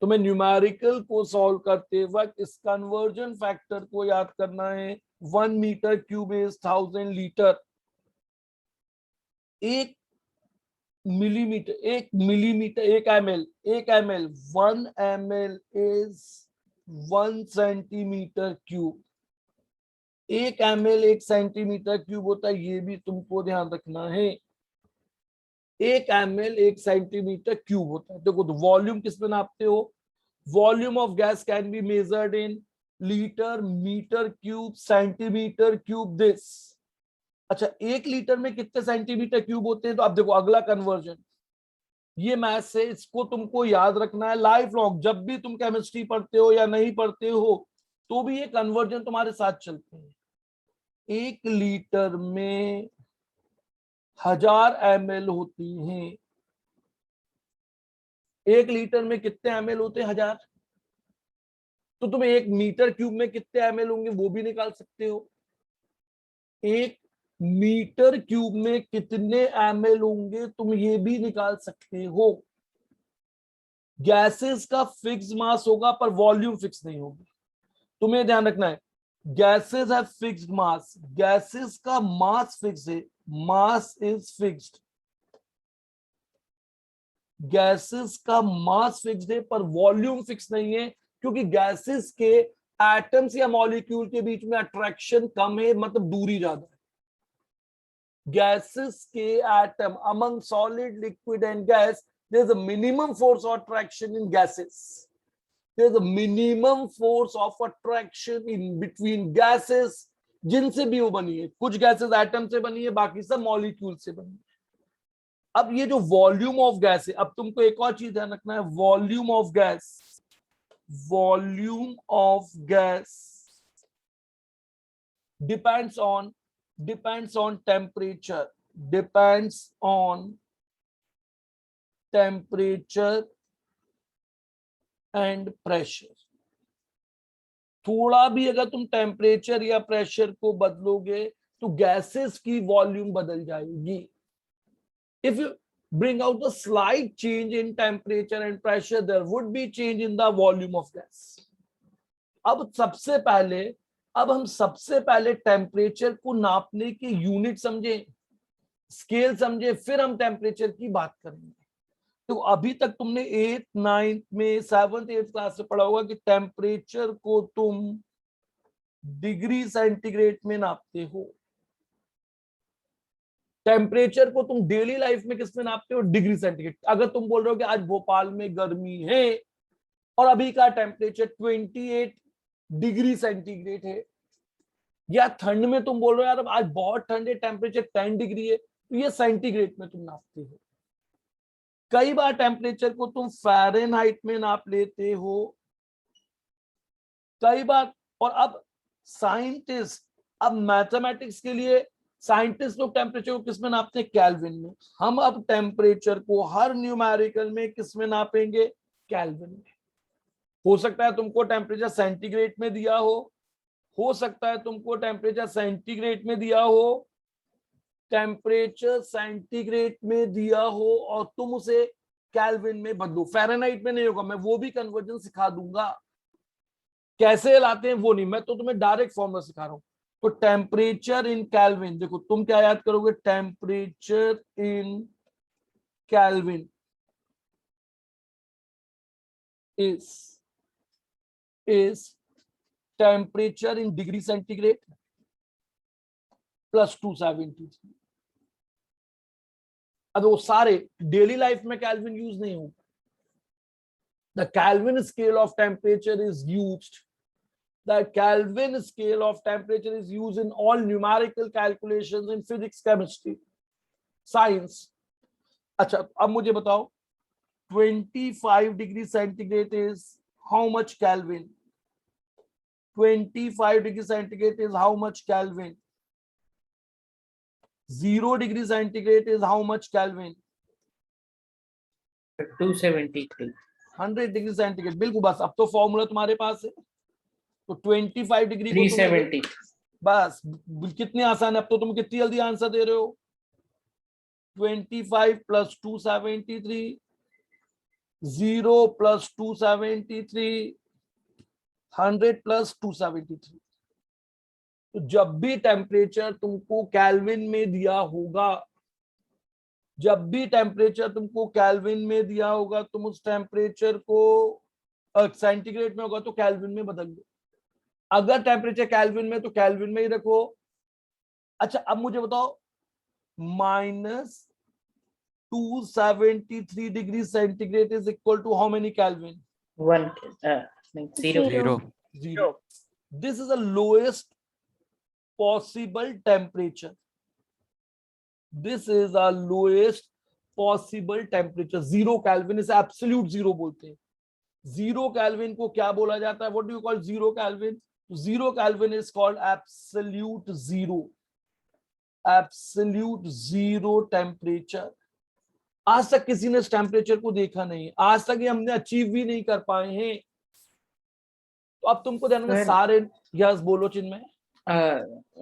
तुम्हें न्यूमेरिकल को सॉल्व करते वक्त इस कन्वर्जन फैक्टर को याद करना है। 1 metre cube is 1000 litre. 1 millimetre, 1 ml, 1 ml is 1 centimetre cube. 1 ml 1 centimetre cube होता है, ये भी तुमको ध्यान रखना है। 1 ml 1 सेंटीमीटर क्यूब होता है। देखो, तो वॉल्यूम किस पे नापते हो? Volume of gas can be measured in litre, metre cube, centimetre cube, this. अच्छा, 1 लीटर में कितने सेंटीमीटर क्यूब होते हैं? तो अब देखो अगला कन्वर्जन, ये मैथ्स है, इसको तुमको याद रखना है लाइफ लॉन्ग। जब भी तुम केमिस्ट्री पढ़ते हो या नहीं पढ़ते हो, तो भी ये कन्वर्जन तुम्हारे साथ चलते हैं। 1 लीटर में 1000 ml होती हैं। 1 लीटर में कितने ml होते हैं? 1000। तो तुम 1 मीटर क्यूब में कितने ml होंगे वो भी निकाल सकते हो। 1 मीटर क्यूब में कितने ml होंगे तुम ये भी निकाल सकते हो। गैसेस का फिक्स मास होगा पर वॉल्यूम फिक्स नहीं होगी, तुम्हें ध्यान रखना है। Gases have fixed mass, gases का मास फिक्स है, मास इज फिक्स्ड। गैसेस का मास फिक्स्ड है पर वॉल्यूम फिक्स नहीं है, क्योंकि गैसेस के एटम्स या मॉलिक्यूल के बीच में अट्रैक्शन कम है, मतलब दूरी ज्यादा है। Gases के atom among solid, liquid and gas, there's a minimum force of attraction in gases. There's a minimum force of attraction in between gases, जिनसे भी वो बनी है। कुछ गैसेस एटम से बनी है, बाकी सब मॉलिक्यूल से बनी है। अब ये जो वॉल्यूम ऑफ गैस है, अब तुमको एक और चीज ध्यान रखना है, volume of gas, volume of gas depends on temperature, depends on temperature and pressure. थोड़ा भी अगर तुम टेम्परेचर या प्रेशर को बदलोगे तो गैसेस की वॉल्यूम बदल जाएगी। If you bring out a slight change in temperature and pressure, there would be change in the volume of gas. अब हम सबसे पहले टेम्परेचर को नापने के यूनिट समझे, स्केल समझे, फिर हम टेम्परेचर की बात करेंगे। तो अभी तक तुमने 8th 9th में 7th 8th क्लास से पढ़ा होगा कि टेम्परेचर को तुम डिग्री सेंटीग्रेड में नापते हो। टेम्परेचर को तुम डेली लाइफ में किस में नापते हो? Degree centigrade. अगर तुम बोल रहे हो कि आज भोपाल में गर्मी है और अभी का टेम्परेचर 28 डिग्री सेंटीग्रेड है, या ठंड में तुम बोल रहे हो यार आज बहुत ठंड है, टेम्परेचर 10 डिग्री है, तो ये सेंटीग्रेड में तुम नापते हो। कई बार टेम्परेचर को तुम फ़ारेनहाइट में नाप लेते हो, कई बार। और अब साइंटिस्ट, अब मैथमेटिक्स के लिए साइंटिस्ट लोग टेम्परेचर को किस में नापते हैं? केल्विन में। हम अब टेम्परेचर को हर न्यूमेरिकल में किस में नापेंगे? केल्विन में। हो सकता है तुमको टेम्परेचर सेंटीग्रेड में दिया हो सकता है तुमको टेम्परेचर सेंटीग्रेड में दिया हो, टेम्परेचर सेंटीग्रेड में दिया हो और तुम उसे केल्विन में बदलो। फ़ारेनहाइट में नहीं होगा, मैं वो भी कन्वर्जन सिखा दूंगा, कैसे लाते हैं वो नहीं, मैं तो तुम्हें डायरेक्ट फॉर्मूला सिखा रहा हूं। तो टेम्परेचर इन केल्विन, देखो तुम क्या याद करोगे? Temperature in kelvin is temperature in degree centigrade plus 273। अब वो सारे डेली लाइफ में केल्विन यूज नहीं होगा। The Kelvin scale of temperature is used. The Kelvin scale of temperature is used in all numerical calculations in physics, chemistry, science. अच्छा, अब मुझे बताओ 25 degree centigrade is how much Kelvin? 25 degree centigrade is how much Kelvin? 0 degree centigrade is how much Kelvin? 273. 100 degree centigrade. बिल्कुल, बस अब तो formula तुम्हारे पास है। तो 25 डिग्री को 370. बस कितने आसान है। अब तो तुम कितनी जल्दी आंसर दे रहे हो। 25 plus 273, 0 plus 273, 100 plus 273। तो जब भी टेम्परेचर तुमको केल्विन में दिया होगा, जब भी टेम्परेचर तुमको केल्विन में दिया होगा, तुम उस टेम्परेचर को सेंटीग्रेड में होगा तो केल्विन में बदल दो। अगर टेम्परेचर केल्विन में तो केल्विन में ही रखो। अच्छा, अब मुझे बताओ -273 degree centigrade is equal to how many kelvin? 0. 0 This is the lowest possible temperature. This is the lowest possible temperature. 0 Kelvin is absolute zero बोलते हैं। 0 Kelvin को क्या बोला जाता है? What do you call 0 Kelvin? 0 Kelvin is called absolute zero. Absolute zero temperature. आज तक किसी ने इस टेम्परेचर को देखा नहीं, आज तक ये हमने अचीव भी नहीं कर पाए हैं। तो अब तुमको ध्यान में सर, सारे, यस बोलो चिन्मय।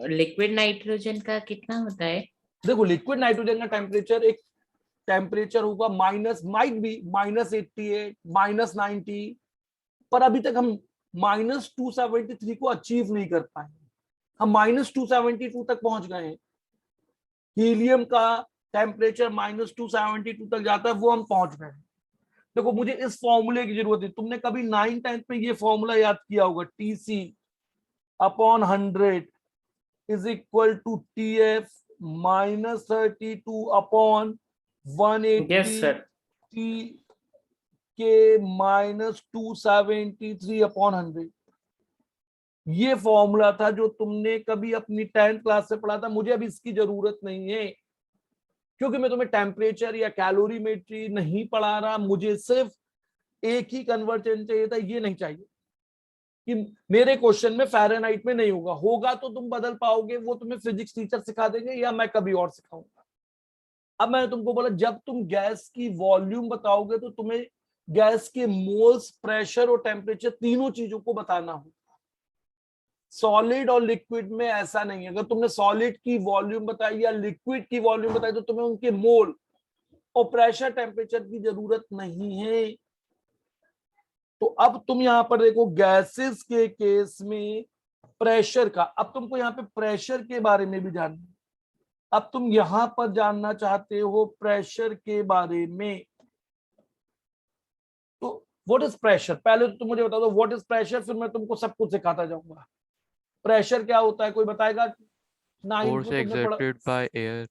लिक्विड नाइट्रोजन का कितना होता है? देखो लिक्विड नाइट्रोजन का टेम्परेचर एक टेम्परेचर होगा माइनस, माइट बी -88, -90, पर अभी तक हम -273 को अचीव नहीं कर पाए। हम -272 तक पहुंच गए हैं। हीलियम का टेम्परेचर -272 तक जाता है, वो हम पहुंच गए हैं। देखो मुझे इस फॉर्मूले की जरूरत है। तुमने कभी 9th 10th में ये फॉर्मूला याद किया होगा, TC/100 is equal to TF -32/180 yes sir. T के -273/100। ये फॉर्मूला था जो तुमने कभी अपनी 10th क्लास से पढ़ा था। मुझे अब इसकी जरूरत नहीं है, क्योंकि मैं तुम्हें टेम्परेचर या कैलोरीमेट्री नहीं पढ़ा रहा। मुझे सिर्फ एक ही कन्वर्जन चाहिए था, ये नहीं चाहिए कि मेरे क्वेश्चन में फ़ारेनहाइट में नहीं होगा। होगा तो तुम बदल पाओगे, वो तुम्हें फिजिक्स टीचर सिखा देंगे या मैं कभी और सिखाऊंगा। अब मैंने तुमको बोला जब तुम गैस की वॉल्यूम बताओगे तो तुम्हें गैस के मोल्स, प्रेशर और टेम्परेचर तीनों चीजों को बताना होगा। सॉलिड और लिक्विड में ऐसा नहीं है। अगर तुमने सॉलिड की वॉल्यूम बताई या लिक्विड की वॉल्यूम बताई तो तुम्हें उनके मोल और प्रेशर टेम्परेचर की जरूरत नहीं है। तो अब तुम यहां पर देखो गैसेस के केस में प्रेशर का, अब तुमको यहाँ पे प्रेशर के बारे में भी जानना है। अब तुम यहां पर जानना चाहते हो प्रेशर के बारे में, तो व्हाट इज प्रेशर? पहले तो तुम मुझे बता दो व्हाट इज प्रेशर, फिर मैं तुमको सब कुछ सिखाता जाऊंगा। प्रेशर क्या होता है, कोई बताएगा? Force exerted by air.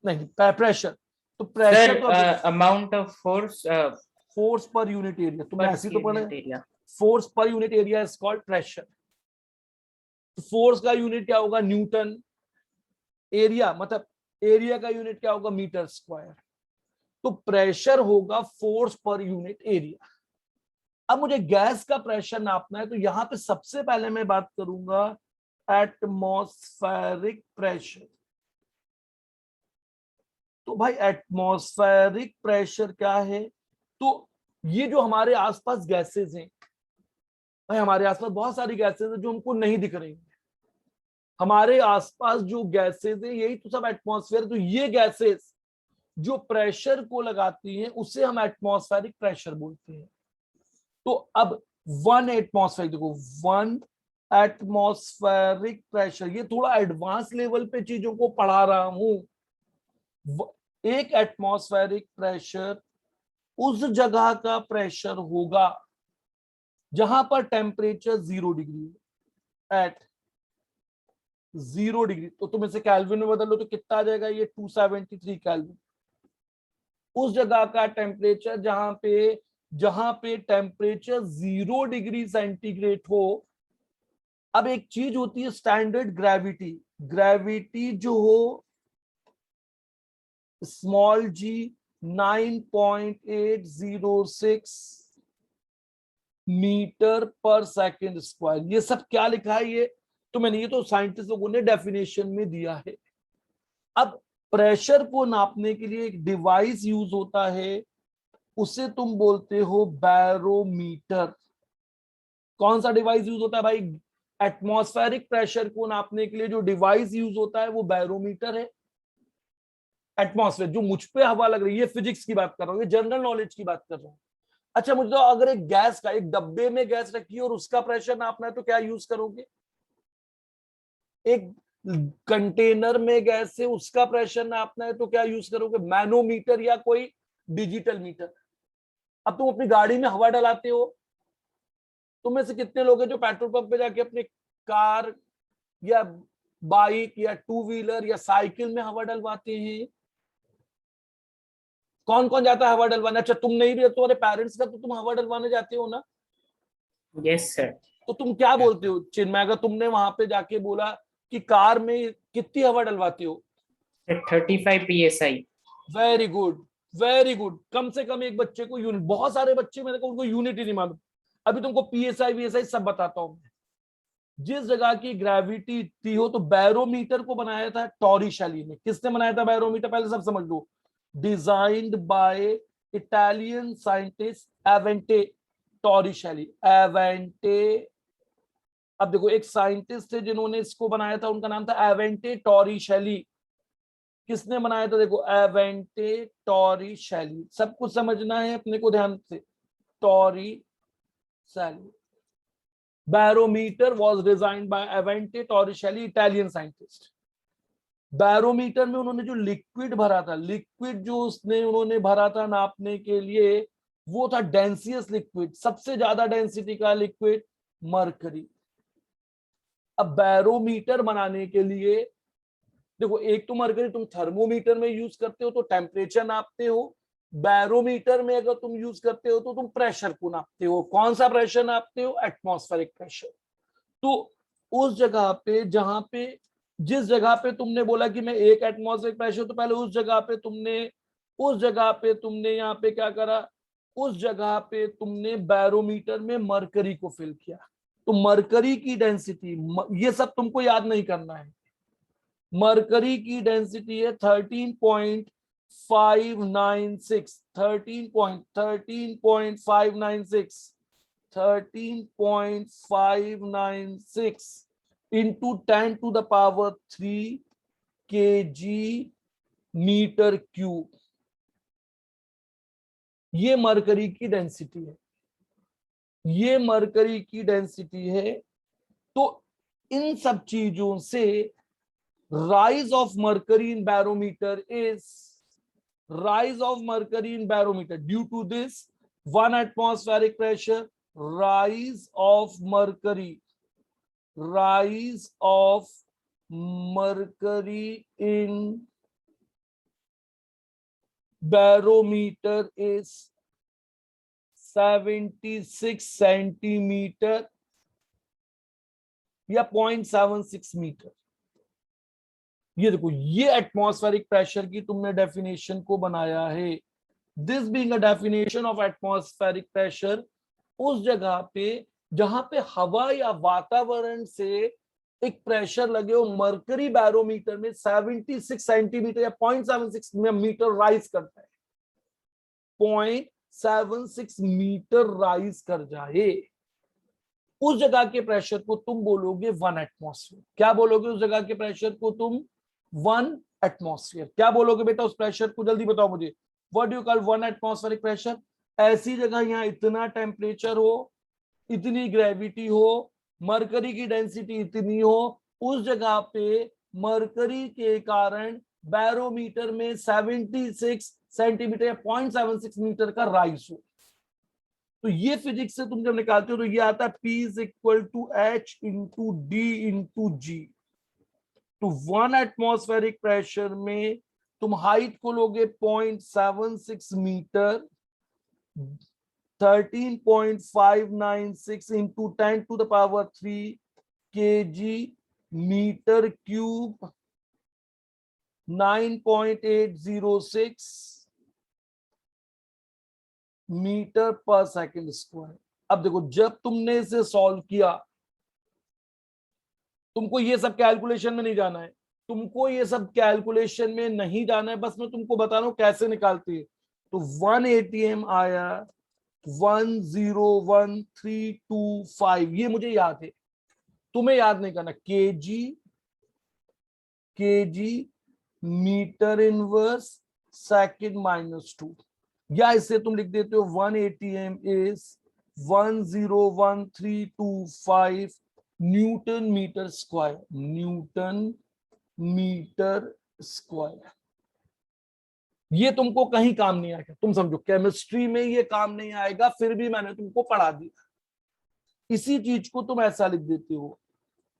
नहीं, प्रेशर तो प्रेशर तो amount of force force per unit area, तुमने ऐसी तो पढ़ा, area. Force per unit area is called pressure. Force का यूनिट क्या होगा? न्यूटन। एरिया मतलब एरिया का यूनिट क्या होगा? Metre square. तो प्रेशर होगा फोर्स पर यूनिट एरिया। अब मुझे गैस का प्रेशर नापना है, तो यहां पे सबसे पहले मैं बात करूंगा एटमॉस्फेरिक प्रेशर। तो भाई एटमॉस्फेरिक प्रेशर क्या है? तो ये जो हमारे आसपास गैसेस हैं, भाई हमारे आसपास बहुत सारी गैसेस हैं जो हमको नहीं दिख रही हैं। हमारे आसपास जो गैसेस हैं यही तो सब एटमॉस्फेयर। तो ये गैसेस जो प्रेशर को लगाती हैं उसे हम एटमॉस्फेरिक प्रेशर बोलते हैं। तो अब 1 एटमॉस्फेरिक, देखो 1 एटमॉस्फेरिक प्रेशर, ये थोड़ा एडवांस लेवल पे चीजों को पढ़ा रहा हूं। 1 एटमॉस्फेरिक प्रेशर उस जगह का प्रेशर होगा जहां पर टेम्परेचर 0 डिग्री है। एट 0 डिग्री, तो तुम इसे केल्विन में बदल लो तो कितना आ जाएगा? ये 273 केल्विन। उस जगह का टेम्परेचर जहां पे टेम्परेचर 0 डिग्री सेंटीग्रेड हो। अब एक चीज होती है स्टैंडर्ड ग्रेविटी। ग्रेविटी जो हो स्मॉल जी 9.806 मीटर पर सेकंड स्क्वायर। ये सब क्या लिखा है? ये तो मैंने, ये तो साइंटिस्ट लोगों ने डेफिनेशन में दिया है। अब प्रेशर को नापने के लिए एक डिवाइस यूज होता है, उसे तुम बोलते हो बैरोमीटर। कौन सा डिवाइस यूज होता है भाई? एटमॉस्फेरिक प्रेशर को नापने के लिए जो डिवाइस यूज होता है वो बैरोमीटर है। एटमॉस्फेयर, जो मुझ पे हवा लग रही है, फिजिक्स की बात कर रहा हूँ, ये जनरल नॉलेज की बात कर रहा हूँ। अच्छा मुझे तो अगर एक गैस का, एक डब्बे में गैस रखी है और उसका प्रेशर नापना है तो क्या यूज करोगे? एक कंटेनर में गैस है, उसका प्रेशर नापना है तो क्या यूज करोगे? मैनोमीटर या कोई डिजिटल मीटर। अब तुम अपनी गाड़ी में हवा डलाते हो, तुम में से कितने लोग हैं जो पेट्रोल पंप पे जाके अपने कार या बाइक या 2 व्हीलर या साइकिल में हवा डलवाते हैं? कौन कौन जाता है हवा डलवाने? अच्छा तुम नहीं भी, तुम्हारे पेरेंट्स का तो तुम हवा डलवाने जाते हो ना? Yes sir. तो तुम क्या बोलते हो चिन्मय, अगर तुमने वहां पे जाके बोला कि कार में कितनी हवा डलवाते हो? 35 PSI। Very good, very good. कम से कम एक बच्चे को यूनिट, बहुत सारे बच्चे मेरे को उनको यूनिट ही नहीं मालूम। अभी तुमको PSI VSI सब बताता हूं मैं। जिस जगह की ग्रेविटी इतनी हो, तो बैरोमीटर को बनाया था टॉरिशेली ने। किसने बनाया था बैरोमीटर, पहले सब समझ लो। डिजाइन्ड बाय इटालियन साइंटिस्ट एवेंटे टॉरिशेली। एवेंटे, अब देखो एक साइंटिस्ट थे जिन्होंने इसको बनाया था, उनका नाम था एवेंटे टॉरिशेली। किसने बनाया था, देखो एवेंटे टॉरिशेली। सब कुछ समझना है अपने को ध्यान से। Torricelli, barometer was designed by एवेंटे टॉरिशेली, इटालियन साइंटिस्ट। बैरोमीटर में उन्होंने जो लिक्विड भरा था, लिक्विड जो उसने उन्होंने भरा था नापने के लिए, वो था डेंसियस लिक्विड, सबसे ज्यादा डेंसिटी का लिक्विड मरकरी। अब बैरोमीटर बनाने के लिए देखो, एक तो मरकरी तुम थर्मोमीटर में यूज करते हो तो टेम्परेचर नापते हो, बैरोमीटर में अगर तुम यूज करते हो तो तुम प्रेशर को नापते हो। कौन सा प्रेशर नापते हो, एटमॉस्फेरिक प्रेशर। तो उस जगह पे जहां पे, जिस जगह पे तुमने बोला कि मैं एक एटमॉस्फेरिक प्रेशर, तो पहले उस जगह पे तुमने यहाँ पे क्या करा, उस जगह पे तुमने बैरोमीटर में मरकरी को फिल किया। तो मरकरी की डेंसिटी, ये सब तुमको याद नहीं करना है। मरकरी की डेंसिटी है 13.596 into 10 to the power 3 kg metre cube. ये मरकरी की डेंसिटी है, ये मरकरी की डेंसिटी है। तो इन सब चीजों से rise of mercury in barometer due to this 1 atmospheric pressure, rise of mercury in barometer is 76 centimeter या 0.76 मीटर। ये देखो, ये एटमॉस्फेरिक प्रेशर की तुमने डेफिनेशन को बनाया है। This being a definition of atmospheric pressure, उस जगह पे जहां पे हवा या वातावरण से एक प्रेशर लगे हो, मरकरी बैरोमीटर में 76 सेंटीमीटर या 0.76 मीटर राइज करता है, 0.76 मीटर राइज कर जाए, उस जगह के प्रेशर को तुम बोलोगे 1 एटमॉस्फेयर। क्या बोलोगे उस जगह के प्रेशर को तुम? 1 एटमॉस्फेयर। क्या बोलोगे बेटा उस प्रेशर को, जल्दी बताओ मुझे। What do you call 1 atmospheric pressure? ऐसी जगह यहाँ इतना टेम्परेचर हो, इतनी ग्रेविटी हो, मरकरी की डेंसिटी इतनी हो, उस जगह पे मरकरी के कारण बैरोमीटर में 76 सेंटीमीटर या 0.76 मीटर का राइज हो। तो ये फिजिक्स से तुम जब निकालते हो तो ये आता है P is equal to H into D into G। तो 1 एटमॉस्फेरिक प्रेशर में तुम हाइट को लोगे 0.76 metre, 13.596 into 10 to the power 3 kg metre cube, 9.806 metre per second square. अब देखो, जब तुमने इसे सॉल्व किया, तुमको ये सब कैलकुलेशन में नहीं जाना है, तुमको ये सब कैलकुलेशन में नहीं जाना है, बस मैं तुमको बता रहा हूं कैसे निकालती है। तो 1 ATM आया 101325, ये मुझे याद है, तुम्हें याद नहीं करना। केजी मीटर इनवर्स सेकंड -2, या इससे तुम लिख देते हो 1 ATM is 101325 newton metre square, newton metre square. ये तुमको कहीं काम नहीं आएगा, तुम समझो केमिस्ट्री में ये काम नहीं आएगा, फिर भी मैंने तुमको पढ़ा दिया। इसी चीज को तुम ऐसा लिख देते हो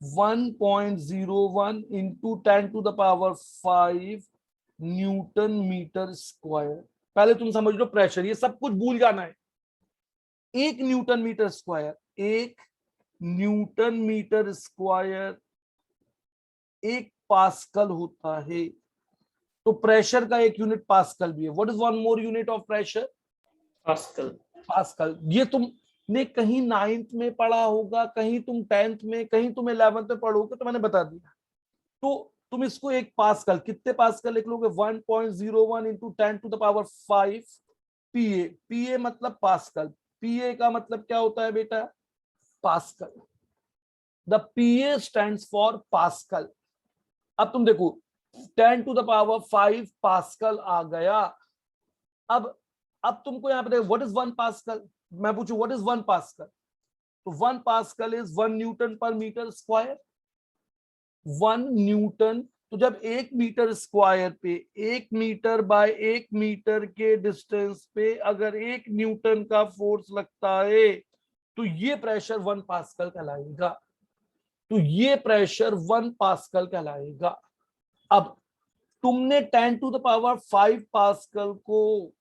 1.01 into 10 to the power 5 newton metre square. पहले तुम समझ लो प्रेशर, ये सब कुछ भूल जाना है। 1 newton metre square, 1 newton metre square 1 pascal होता है। तो प्रेशर का एक यूनिट पास्कल भी है। What is one more unit of pressure? Pascal. Pascal. ये तुम ने कहीं 9th में पढ़ा होगा, कहीं तुम 10th में, कहीं तुम 11th में पढ़ोगे, तो मैंने बता दिया। तो तुम इसको एक पास्कल, कितने पास्कल लिख लोगे? 1.01 इंटू 10⁵ पीए। पीए मतलब पास्कल। पीए का मतलब क्या होता है बेटा? Pascal. The PA stands for pascal. अब तुम देखो 10⁵ पास्कल आ गया। अब तुमको यहाँ पे देखो व्हाट इज 1 पास्कल। मैं पूछू व्हाट इज 1 पास्कल, तो 1 पास्कल इज 1 न्यूटन पर मीटर स्क्वायर। 1 न्यूटन, तो जब 1 मीटर स्क्वायर पे 1 मीटर बाय 1 मीटर के डिस्टेंस पे अगर 1 न्यूटन का फोर्स लगता है तो ये प्रेशर 1 पास्कल कहलाएगा। तो ये प्रेशर 1 पास्कल कहलाएगा। अब तुमने 10⁵ पास्कल को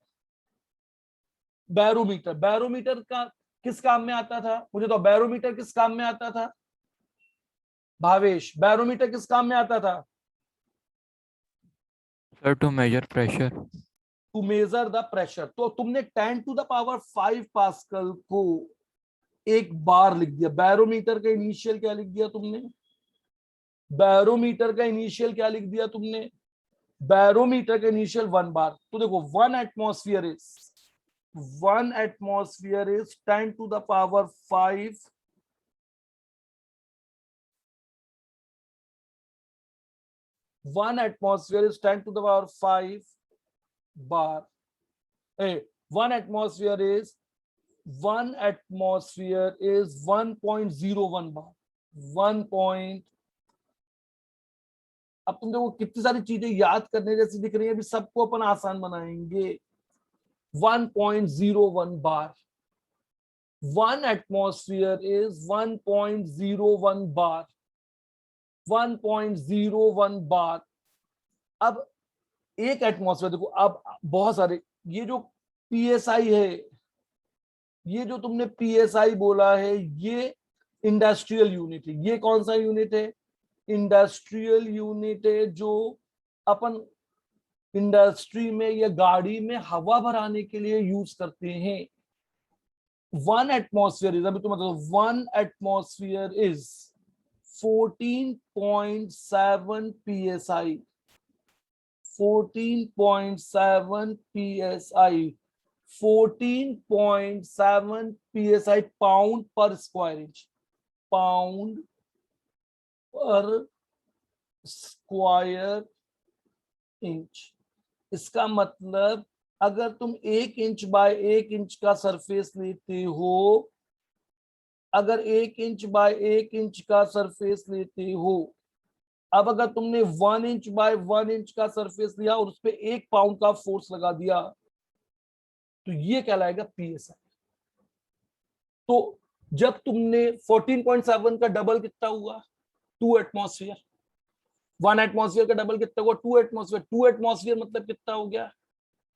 बैरोमीटर, बैरोमीटर का किस काम में आता था? मुझे तो बैरोमीटर किस काम में आता था? भावेश, बैरोमीटर किस काम में आता था? Sir, to measure pressure. To measure the pressure. तो तुमने 10⁵ पास्कल को एक बार लिख दिया। बैरोमीटर का इनिशियल क्या लिख दिया तुमने? बैरोमीटर का इनिशियल क्या लिख दिया तुमने? बैरोमीटर का इनिशियल 1 बार। तो देखो 1 atmosphere is 10⁵ One atmosphere is 10⁵ bar. Hey, one atmosphere is 1.01 bar. 1. अब तुम देखो कितनी सारी चीजें याद करने जैसी दिख रही है, अभी सबको अपन आसान बनाएंगे। 1.01 बार। 1 atmosphere is 1.01 bar. 1.01 बार। अब एक एटमॉस्फेयर देखो, अब बहुत सारे, ये जो पीएसआई है, ये जो तुमने पीएसआई बोला है, ये इंडस्ट्रियल यूनिट है। ये कौन सा यूनिट है? इंडस्ट्रियल यूनिट है, जो अपन इंडस्ट्री में या गाड़ी में हवा भराने के लिए यूज करते हैं। 1 एटमॉस्फेयर इज, अभी तुम बताओ, 1 atmosphere is 14.7 psi। 14.7 psi। 14.7 psi pound पर स्क्वायर इंच। पाउंड पर स्क्वायर इंच। इसका मतलब अगर तुम 1 इंच बाय 1 इंच का सरफेस लेते हो, अगर 1 इंच बाय 1 इंच का सरफेस लेते हो, अब अगर तुमने 1 इंच बाय 1 इंच का सरफेस लिया और उस पर 1 पाउंड का फोर्स लगा दिया, तो ये कहलाएगा पीएसआई। तो जब तुमने 14.7 का डबल कितना हुआ? 2 एटमॉस्फेयर। 1 एटमॉस्फेयर का डबल कितना हुआ? 2 एटमॉस्फेयर। 2 एटमॉस्फेयर मतलब कितना हो गया?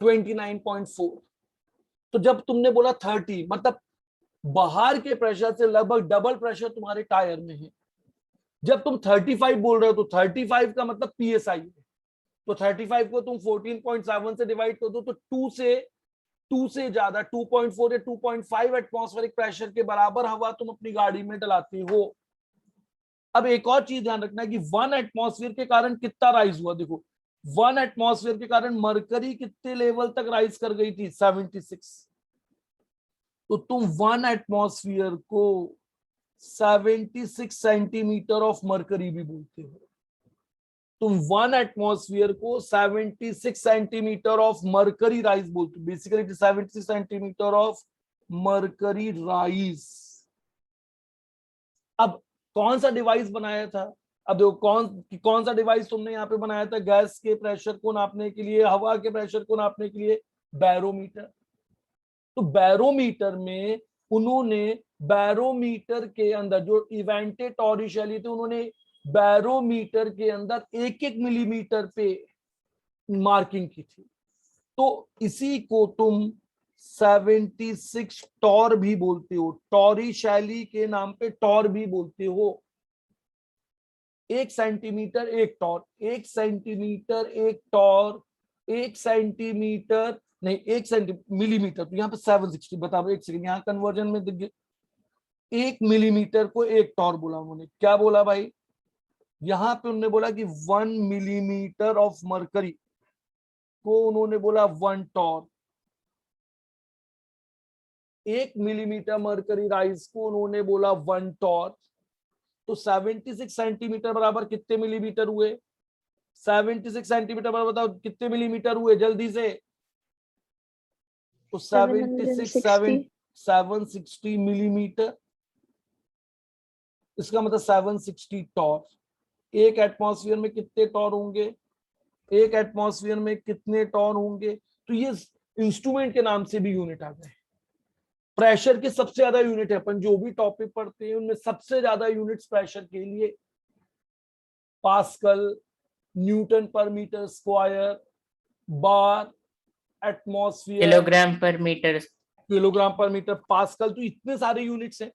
29.4। तो जब तुमने बोला 30, मतलब बाहर के प्रेशर से लगभग डबल प्रेशर तुम्हारे टायर में है। जब तुम 35 बोल रहे हो तो 35 का मतलब पीएसआई है। तो 35 को तुम 14.7 से डिवाइड कर दो तो 2 से ज्यादा 2.4 या 2.5 एटमॉस्फेरिक प्रेशर के बराबर हवा तुम अपनी गाड़ी में डलाते हो। अब एक और चीज ध्यान रखना है कि 1 एटमॉस्फेयर के कारण कितना राइज हुआ। देखो 1 एटमॉस्फेयर के कारण मरकरी कितने लेवल तक राइज कर गई थी? 76। तो तुम 1 एटमॉस्फेयर को 76 सेंटीमीटर ऑफ मरकरी भी बोलते हो। तुम 1 एटमॉस्फेयर को 76 सेंटीमीटर ऑफ मरकरी राइज बोलते हो। Basically 76 centimetre of mercury rise. अब कौन सा डिवाइस बनाया था? अब देखो कौन सा डिवाइस तुमने यहाँ पे बनाया था गैस के प्रेशर को नापने के लिए, हवा के प्रेशर को नापने के लिए? बैरोमीटर। तो बैरोमीटर में उन्होंने बैरोमीटर के अंदर जो इवेंटे टॉरिशेली थे, उन्होंने बैरोमीटर के अंदर 1-1 मिलीमीटर पे मार्किंग की थी। तो इसी को तुम 76 टॉर भी बोलते हो। टॉरिशेली के नाम पे टॉर भी बोलते हो। 1 centimetre 1 torr, 1 centimetre 1 torr, 1 centimetre नहीं 1 मिलीमीटर, तो यहाँ पे 760, बताओ एक सेकंड, यहाँ कन्वर्जन में 1 मिलीमीटर को 1 टॉर बोला उन्होंने। क्या बोला भाई? यहाँ पे उन्होंने बोला कि 1 मिलीमीटर ऑफ मरकरी को उन्होंने बोला 1 टॉर। 1 मिलीमीटर मरकरी राइज को उन्होंने बोला 1 टॉर। तो 76 सेंटीमीटर बराबर कितने मिलीमीटर हुए? 76 सेंटीमीटर बराबर बताओ कितने मिलीमीटर हुए जल्दी से? तो 760 मिलीमीटर, इसका मतलब 760 टॉर। एक एटमॉस्फेयर में कितने टॉर होंगे? एक एटमॉस्फेयर में कितने टॉर होंगे? तो ये इंस्ट्रूमेंट के नाम से भी यूनिट आ गए। प्रेशर के सबसे ज्यादा यूनिट है, अपन जो भी टॉपिक पढ़ते हैं उनमें सबसे ज्यादा यूनिट्स प्रेशर के लिए पास्कल, न्यूटन पर मीटर स्क्वायर, बार, एटमॉस्फेयर, किलोग्राम पर मीटर, पास्कल, तो इतने सारे यूनिट्स हैं।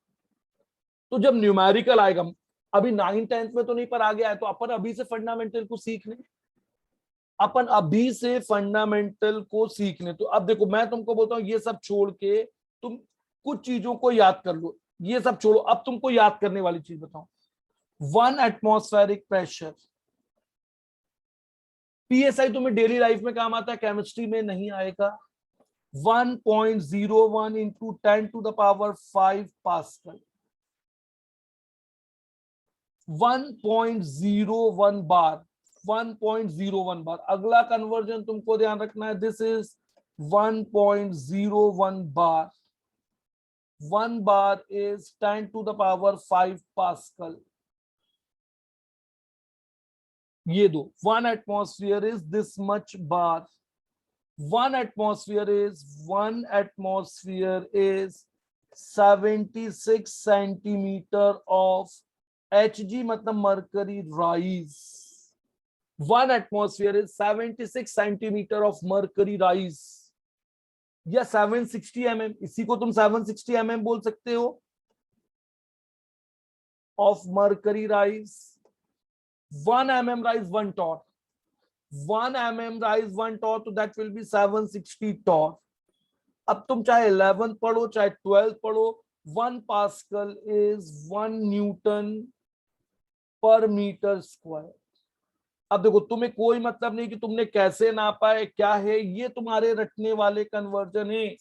तो जब न्यूमेरिकल आएगा, अभी 9th 10th में तो नहीं पर आ गया है, तो अपन अभी से फंडामेंटल को सीख लें। अपन अभी से फंडामेंटल को सीख लें। तो अब देखो मैं तुमको बोलता हूँ ये सब छोड़ के तुम कुछ चीजों को याद कर लो, ये सब छोड़ो, अब तुमको याद करने वाली चीज बताओ। 1 एटमॉस्फेरिक प्रेशर, पीएसआई तुम्हें डेली लाइफ में काम आता है, केमिस्ट्री में नहीं आएगा। 1.01 into 10 to the power 5 pascal, 1.01 bar, 1.01 bar. अगला कन्वर्जन तुमको ध्यान रखना है, this is 1.01 bar. 1 bar is 10 to the power 5 pascal. ये दो, 1 atmosphere is this much bar. 1 atmosphere is 76 centimetre of Hg, मतलब mercury rise. 1 atmosphere is 76 centimetre of mercury rise, या 760 mm, इसी को तुम 760 mm बोल सकते हो, of mercury rise. 1 mm rise 1 torr, 1 mm rise 1 torr, तो that will be 760 torr। अब तुम चाहे 11 पढ़ो चाहे 12 पढ़ो, 1 पास्कल इज 1 न्यूटन पर मीटर स्क्वायर। अब देखो तुम्हें कोई मतलब नहीं कि तुमने कैसे नापा है, क्या है, ये तुम्हारे रटने वाले कन्वर्जन है।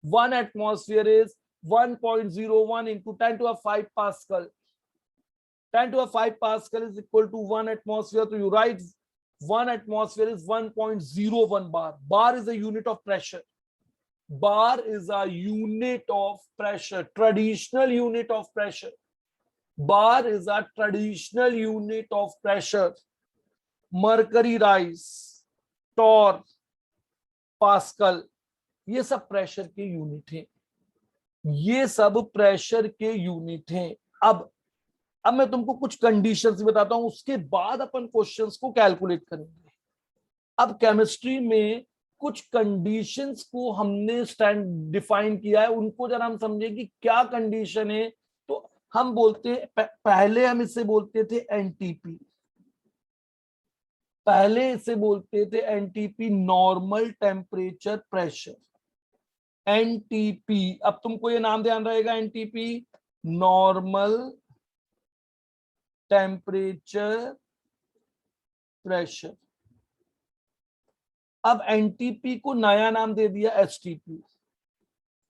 1 atmosphere is 1.01 into 10 to the 5 Pascal. 10 to the 5 Pascal is equal to 1 atmosphere. So you write 1 atmosphere is 1.01 bar. Bar is a unit of pressure. Bar is a unit of pressure, traditional unit of pressure. Bar is a traditional unit of pressure. Mercury rise, torr, Pascal, ये सब pressure के unit हैं। ये सब pressure के unit हैं। अब मैं तुमको कुछ कंडीशंस बताता हूं, उसके बाद अपन क्वेश्चंस को कैलकुलेट करेंगे। अब केमिस्ट्री में कुछ कंडीशंस को हमने स्टैंड डिफाइन किया है, उनको जरा हम समझे कि क्या कंडीशन है। तो हम बोलते हैं, पहले हम इसे बोलते थे एनटीपी, पहले इसे बोलते थे NTP, normal temperature pressure, NTP. अब तुमको ये नाम ध्यान रहेगा, एनटीपी नॉर्मल टेम्परेचर प्रेशर। अब एनटीपी को नया नाम दे दिया एसटीपी।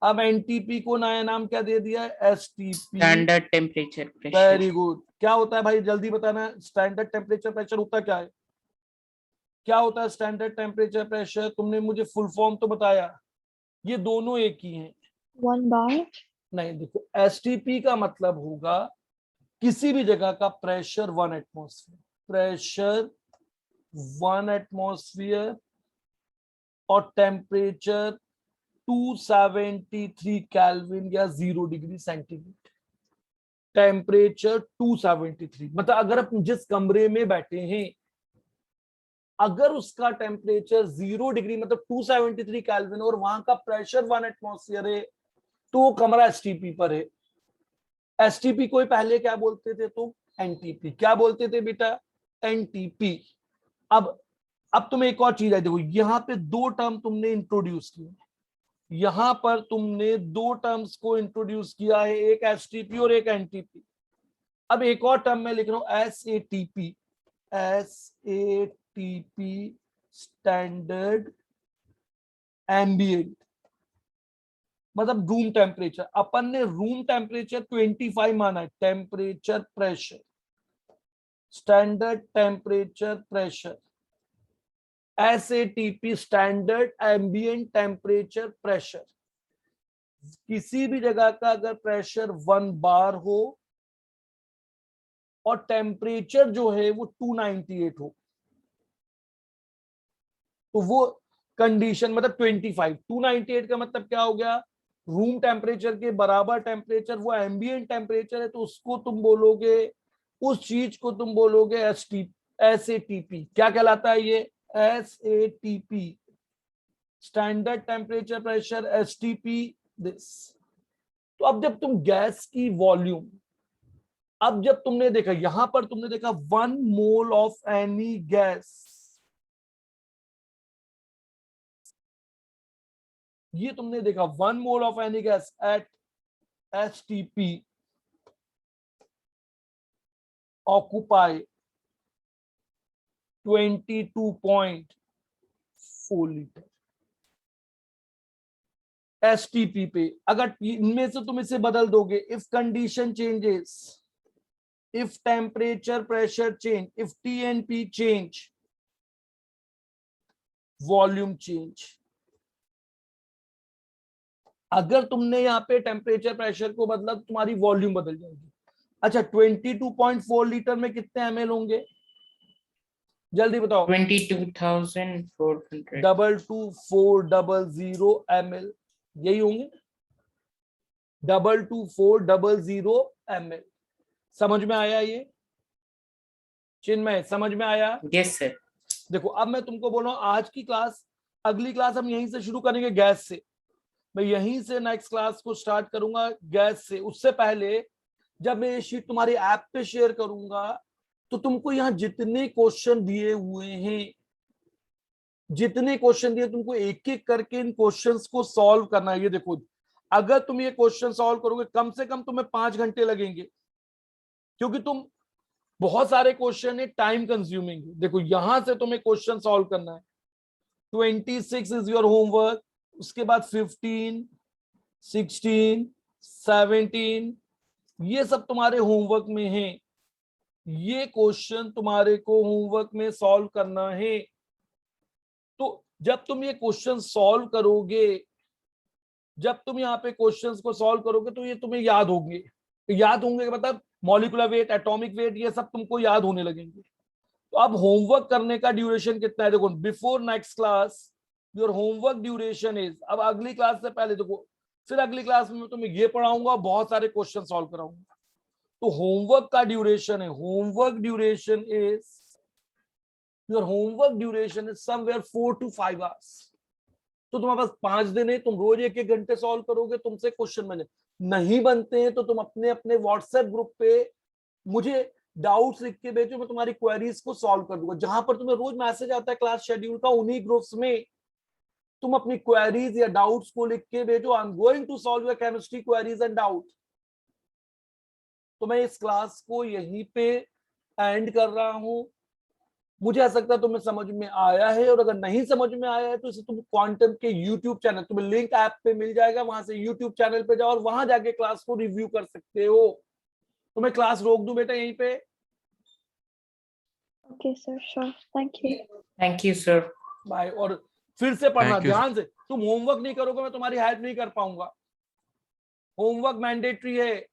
अब एनटीपी को नया नाम क्या दे दिया? STP, standard temperature pressure. Very good. क्या होता है भाई, जल्दी बताना। स्टैंडर्ड टेम्परेचर प्रेशर होता क्या है? क्या होता है स्टैंडर्ड टेम्परेचर प्रेशर? तुमने मुझे फुल फॉर्म तो बताया, ये दोनों एक ही हैं। 1 बार नहीं, देखो एसटीपी का मतलब होगा किसी भी जगह का प्रेशर 1 एटमॉस्फेयर, प्रेशर 1 एटमॉस्फेयर और टेम्परेचर 273 केल्विन या 0 डिग्री सेंटीग्रेड। टेम्परेचर 273 मतलब अगर आप जिस कमरे में बैठे हैं, अगर उसका टेम्परेचर 0 डिग्री मतलब 273 केल्विन और वहां का प्रेशर 1 एटमॉस्फेयर है, तो वो कमरा एसटीपी पर है। एसटीपी को पहले क्या बोलते थे? तो एनटीपी। क्या बोलते थे बेटा? एनटीपी। अब अब तुम्हें एक और चीज है, देखो यहाँ पे दो टर्म तुमने इंट्रोड्यूस किए, यहां पर तुमने दो टर्म्स को इंट्रोड्यूस किया है, एक एसटीपी और एक एनटीपी। अब एक और टर्म मैं लिख रहा हूं एसएटीपी, एसएटीपी स्टैंडर्ड एम्बिएंट, मतलब रूम टेम्परेचर। अपन ने रूम टेम्परेचर 25 माना है, temperature pressure, standard temperature pressure, SATP standard ambient temperature pressure. किसी भी जगह का अगर प्रेशर 1 बार हो और टेम्परेचर जो है वो 298 हो, तो वो कंडीशन, मतलब 25, 298 का मतलब क्या हो गया, रूम टेम्परेचर के बराबर टेम्परेचर, वो एम्बिएंट टेम्परेचर है, तो उसको तुम बोलोगे, उस चीज को तुम बोलोगे एसएटीपी। क्या कहलाता है ये, SATP standard temperature pressure, STP this. तो अब जब तुम गैस की वॉल्यूम, अब जब तुमने देखा यहां पर तुमने देखा 1 मोल ऑफ एनी गैस, ये तुमने देखा 1 mole of any gas at STP occupy 22.4 litre. STP पे अगर इनमें से तुम इसे बदल दोगे, if condition changes, if temperature pressure change, if TNP change, volume change. अगर तुमने यहाँ पे टेम्परेचर प्रेशर को बदला तो तुम्हारी वॉल्यूम बदल जाएगी। अच्छा 22.4 लीटर में कितने एमएल होंगे, जल्दी बताओ। 22,400 22,400 ml, यही होंगे 22,400 ml। समझ में आया ये चिन्मय, समझ में आया? Yes sir. देखो अब मैं तुमको बोल रहा हूं आज की क्लास, अगली क्लास हम यहीं से शुरू करेंगे गैस से, मैं यहीं से नेक्स्ट क्लास को स्टार्ट करूंगा गैस से। उससे पहले जब मैं ये शीट तुम्हारी ऐप पे शेयर करूंगा तो तुमको यहाँ जितने क्वेश्चन दिए हुए हैं, जितने क्वेश्चन दिए, तुमको एक एक करके इन क्वेश्चंस को सॉल्व करना है। ये देखो अगर तुम ये क्वेश्चन सॉल्व करोगे कम से कम तुम्हें 5 घंटे लगेंगे, क्योंकि तुम बहुत सारे क्वेश्चन है, टाइम कंज्यूमिंग। देखो यहां से तुम्हें क्वेश्चन सॉल्व करना है, 26 इज योर होमवर्क, उसके बाद 15, 16, 17, ये सब तुम्हारे होमवर्क में है। ये क्वेश्चन तुम्हारे को होमवर्क में सॉल्व करना है। तो जब तुम ये क्वेश्चन सॉल्व करोगे, जब तुम यहाँ पे क्वेश्चंस को सॉल्व करोगे तो ये तुम्हें याद होंगे। याद होंगे मतलब मॉलिक्यूलर वेट, एटॉमिक वेट, ये सब तुमको याद होने लगेंगे। तो अब होमवर्क करने का ड्यूरेशन कितना है, देखो before next class your homework duration is, अब अगली क्लास से पहले देखो, फिर अगली क्लास में तुम्हें ये पढ़ाऊंगा, बहुत सारे क्वेश्चन सॉल्व कराऊंगा। तो होमवर्क का ड्यूरेशन है, homework duration is, your homework duration is somewhere 4 to 5 hours। तो तुम्हारे पास 5 दिन है, तुम रोज 1-1 घंटे सॉल्व करोगे, तुमसे क्वेश्चन बने। नहीं बनते हैं तो तुम अपने अपने व्हाट्सएप ग्रुप पे मुझे डाउट्स लिख के भेजो, मैं तुम्हारी क्वेरीज को सॉल्व कर दूंगा। जहां पर तुम्हें रोज मैसेज आता है क्लास शेड्यूल का, उन्हीं ग्रुप्स में तुम अपनी क्वेरीज या डाउट्स को लिख के भेजो। I am going to solve your chemistry queries and doubt. तो मैं इस क्लास को यहीं पे एंड कर रहा हूं। मुझे ऐसा लगता है तुम्हें समझ में आया है, और अगर नहीं समझ में आया है तो इसे तुम क्वांटम के यूट्यूब चैनल, तुम्हें लिंक ऐप पे मिल जाएगा, वहां से यूट्यूब चैनल पे जाओ और वहां जाके क्लास को रिव्यू कर सकते हो। तो मैं क्लास रोक दूं बेटा यहीं पे? Okay, sir. Sure. Thank you. Thank you sir. Bye. और फिर से पढ़ना Thank you. ध्यान से, तुम होमवर्क नहीं करोगे मैं तुम्हारी हेल्प नहीं कर पाऊंगा। होमवर्क मैंडेटरी है।